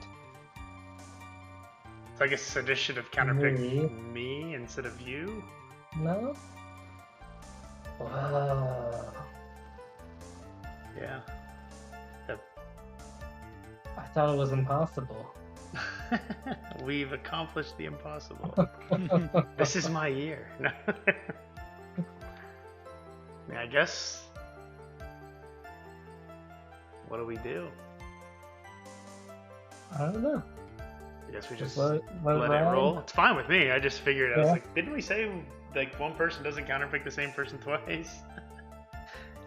So I guess Sadish should have counterpicked me instead of you. no? Wow. Yeah. I thought it was impossible. We've accomplished the impossible. This is my year. No. I guess. What do we do? I don't know. I guess we just let it ride. roll. It's fine with me. I just figured, I was like, didn't we say like one person doesn't counterpick the same person twice?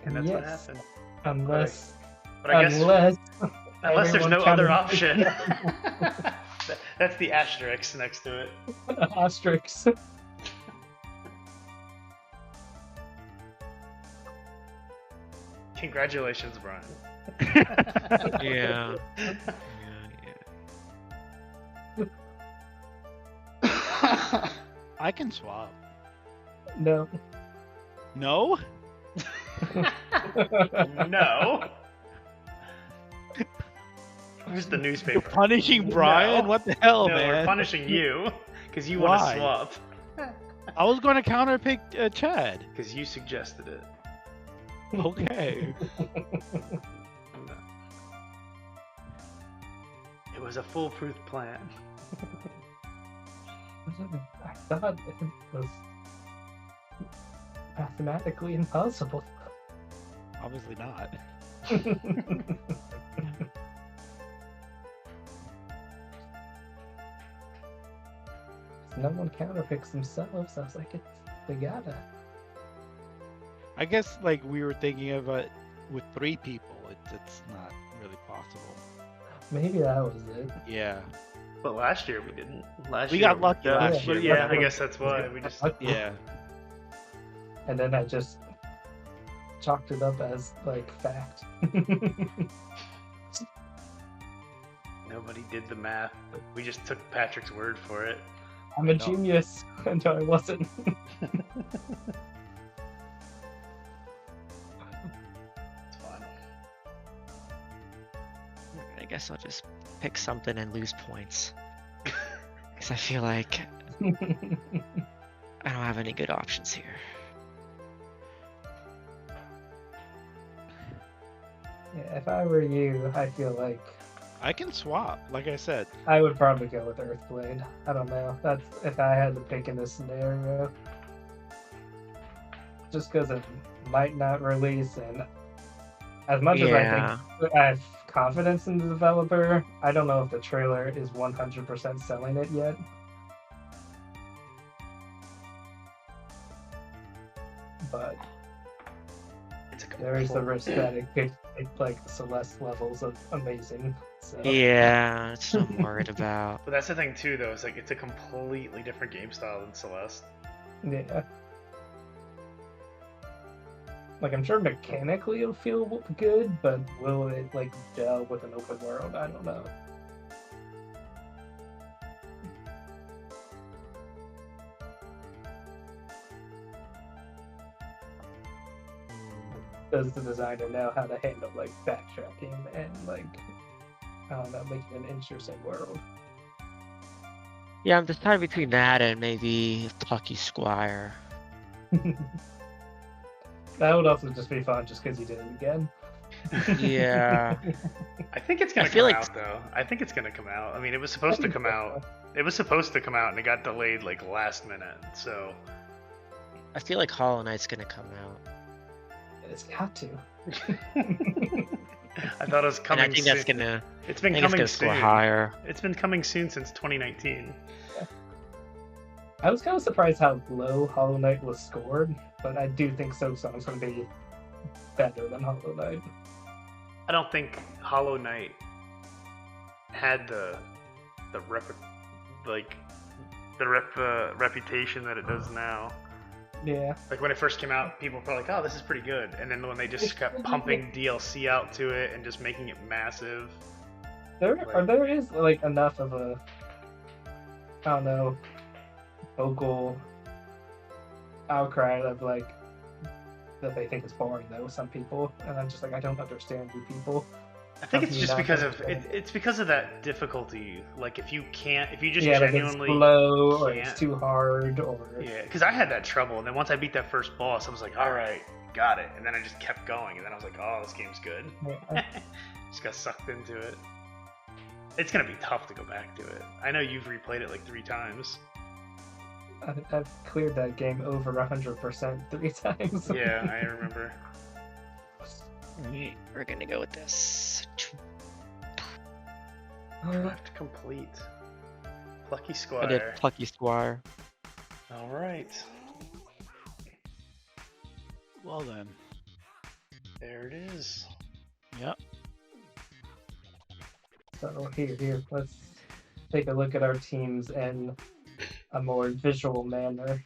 And that's what happened. Unless, but I guess unless there's no other option. Yeah. That's the asterisk next to it. Asterisk. Congratulations, Brian. Yeah. I can swap. No. No? No. Who's the newspaper? You're punishing Brian? No. What the hell, no, man? we're punishing you because you want to swap. I was going to counterpick Chad. Because you suggested it. Okay. It was a foolproof plan. I thought it was mathematically impossible. Obviously not. No one counterpicks themselves. I was like, they gotta. I guess like we were thinking of it with 3 people. It's not really possible. Maybe that was it. Yeah. But last year we didn't. We got lucky last year. Yeah, I guess that's why we just. Yeah. And then I just chalked it up as like fact. Nobody did the math. We just took Patrick's word for it. I'm a genius until I wasn't. It's fine. I guess I'll just pick something and lose points. Because I feel like I don't have any good options here. Yeah, if I were you, I feel like I can swap, like I said. I would probably go with Earthblade. I don't know. That's if I had to pick in this scenario. Just because it might not release, and as much as I think I have confidence in the developer, I don't know if the trailer is 100% selling it yet. But there is the risk that it could like Celeste levels of amazing. So. Yeah, that's what I'm worried about. But that's the thing too, though. It's like it's a completely different game style than Celeste. Yeah. Like I'm sure mechanically it'll feel good, but will it like gel with an open world? I don't know. Does the designer know how to handle like backtracking and like I don't know, making an interesting world? Yeah, I'm deciding between that and maybe Plucky Squire. That would also just be fun, just because you did it again. Yeah. I think it's gonna come out though. I think it's gonna come out. I mean, it was supposed to come out. It was supposed to come out, and it got delayed like last minute. So. I feel like Hollow Knight's gonna come out. It's got to. I thought it was coming. And I think soon. that's gonna. It's been coming soon. Higher. It's been coming soon since 2019. Yeah. I was kind of surprised how low Hollow Knight was scored, but I do think Silksong's going to be better than Hollow Knight. I don't think Hollow Knight had the reputation that it does now. Yeah. Like when it first came out, people were like, "Oh, this is pretty good," and then when they just kept pumping DLC out to it and just making it massive. There is like enough of a, I don't know, vocal outcry of like that they think is boring though. Some people, and I'm just like, I don't understand you people. I think it's just because of it's because of that difficulty. Like if you just like genuinely it's slow or it's too hard or because I had that trouble, and then once I beat that first boss, I was like, all right, got it, and then I just kept going, and then I was like, oh, this game's good. Yeah. Just got sucked into it. It's gonna be tough to go back to it. I know you've replayed it like 3 times. I've cleared that game over 100% 3 times. Yeah, I remember. We're gonna go with this. Draft complete. Lucky Squire. I did Plucky Squire. All right. Well then. There it is. Yep. So here, let's take a look at our teams in a more visual manner.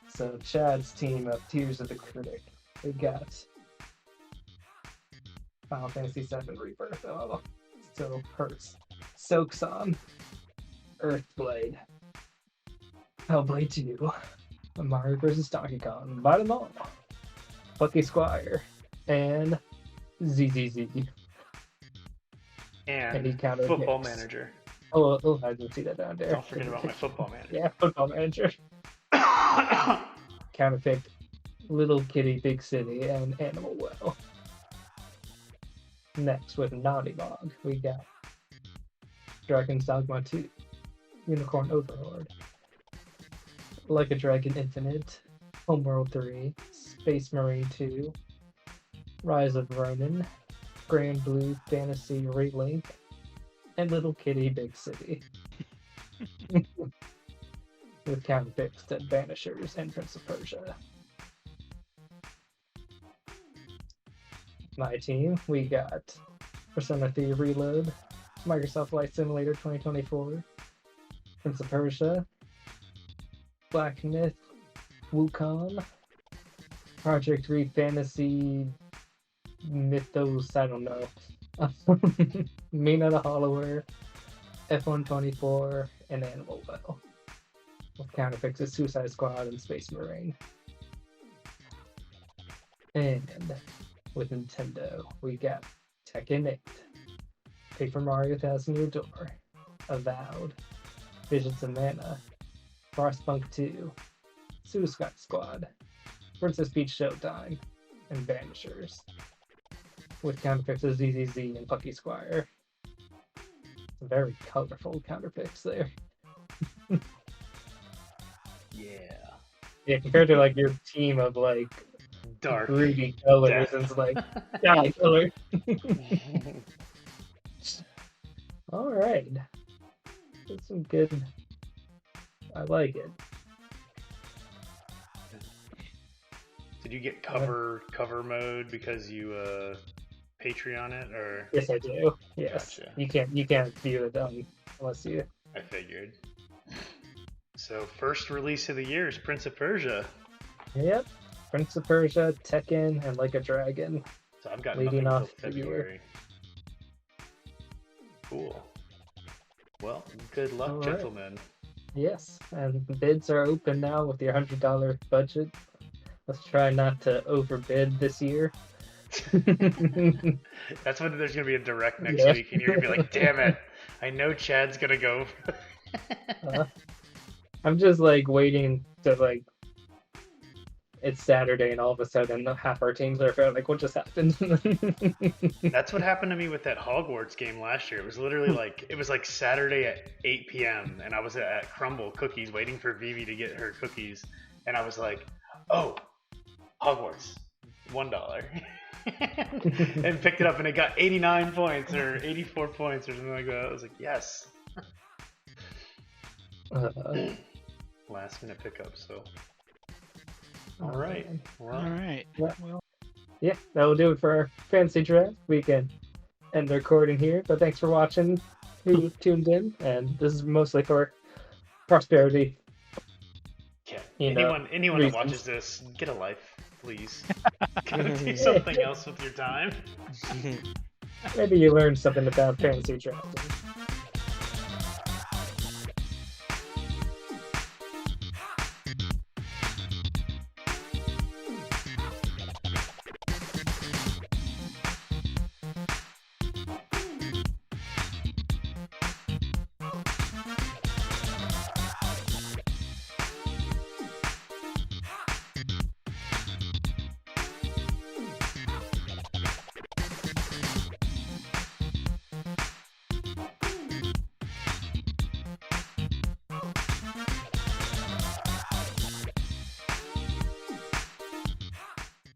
So Chad's team of Tears of the Critic. We got Final Fantasy VII Rebirth. Oh, still hurts. Soaks on Earthblade. Hellblade 2. Mario vs. Donkey Kong. Bite 'em all. Plucky Squire. And ZZZ. And he countered Football Hicks. Manager. Oh, I didn't see that down there. Don't forget about my Football Manager. Yeah, Football Manager. Counterpicked Little Kitty Big City and Animal Well. Next, with Naughty Dog, we got Dragon's Dogma 2, Unicorn Overlord, Like a Dragon Infinite, Homeworld 3, Space Marine 2, Rise of Ronin, Grand Blue Fantasy Relink, and Little Kitty Big City. With counterpicks to Banishers and Prince of Persia. My team, we got Persona 3 Reload, Microsoft Flight Simulator 2024, Prince of Persia, Black Myth, Wukong, Project 3 Fantasy Mythos, I don't know. Mina the Hollower, F124, and Animal Well. With counterpicks of Suicide Squad and Space Marine. And with Nintendo, we got Tekken 8, Paper Mario Thousand Year Door, Avowed, Visions of Mana, Frostpunk 2, Suicide Squad, Princess Peach Showtime, and Banishers. With counterpicks of ZZZ and Plucky Squire. Very colorful counterpicks there. Yeah, compared to like your team of like Dark, broody colors, and it's like dye color. All right, that's some good. I like it. Did you get cover mode because you Patreon it, or? Yes, I do. Yes, Gotcha. You can't view it unless you. I figured. So first release of the year is Prince of Persia. Yep, Prince of Persia, Tekken, and Like a Dragon. So I've got Leading nothing off until the year. February. Cool. Well, good luck, All right. gentlemen. Yes, and bids are open now with your $100 budget. Let's try not to overbid this year. That's when there's gonna be a direct next week, and you're gonna be like, "Damn it! I know Chad's gonna go." I'm just like waiting to like. It's Saturday, and all of a sudden, half our teams are like, "What just happened?" That's what happened to me with that Hogwarts game last year. It was literally like Saturday at 8 p.m. and I was at Crumble Cookies waiting for Vivi to get her cookies, and I was like, "Oh, Hogwarts, $1." And picked it up, and it got 89 points or 84 points or something like that. I was like, yes. Last minute pickup, so. All right. Well, All right. Well, yeah, that will do it for our fancy draft. We can end the recording here, but thanks for watching. Who tuned in, and this is mostly for prosperity. yeah. You know, Anyone reasons. that watches this, get a life, please. Go do something else with your time. Maybe you learned something about fantasy drafting.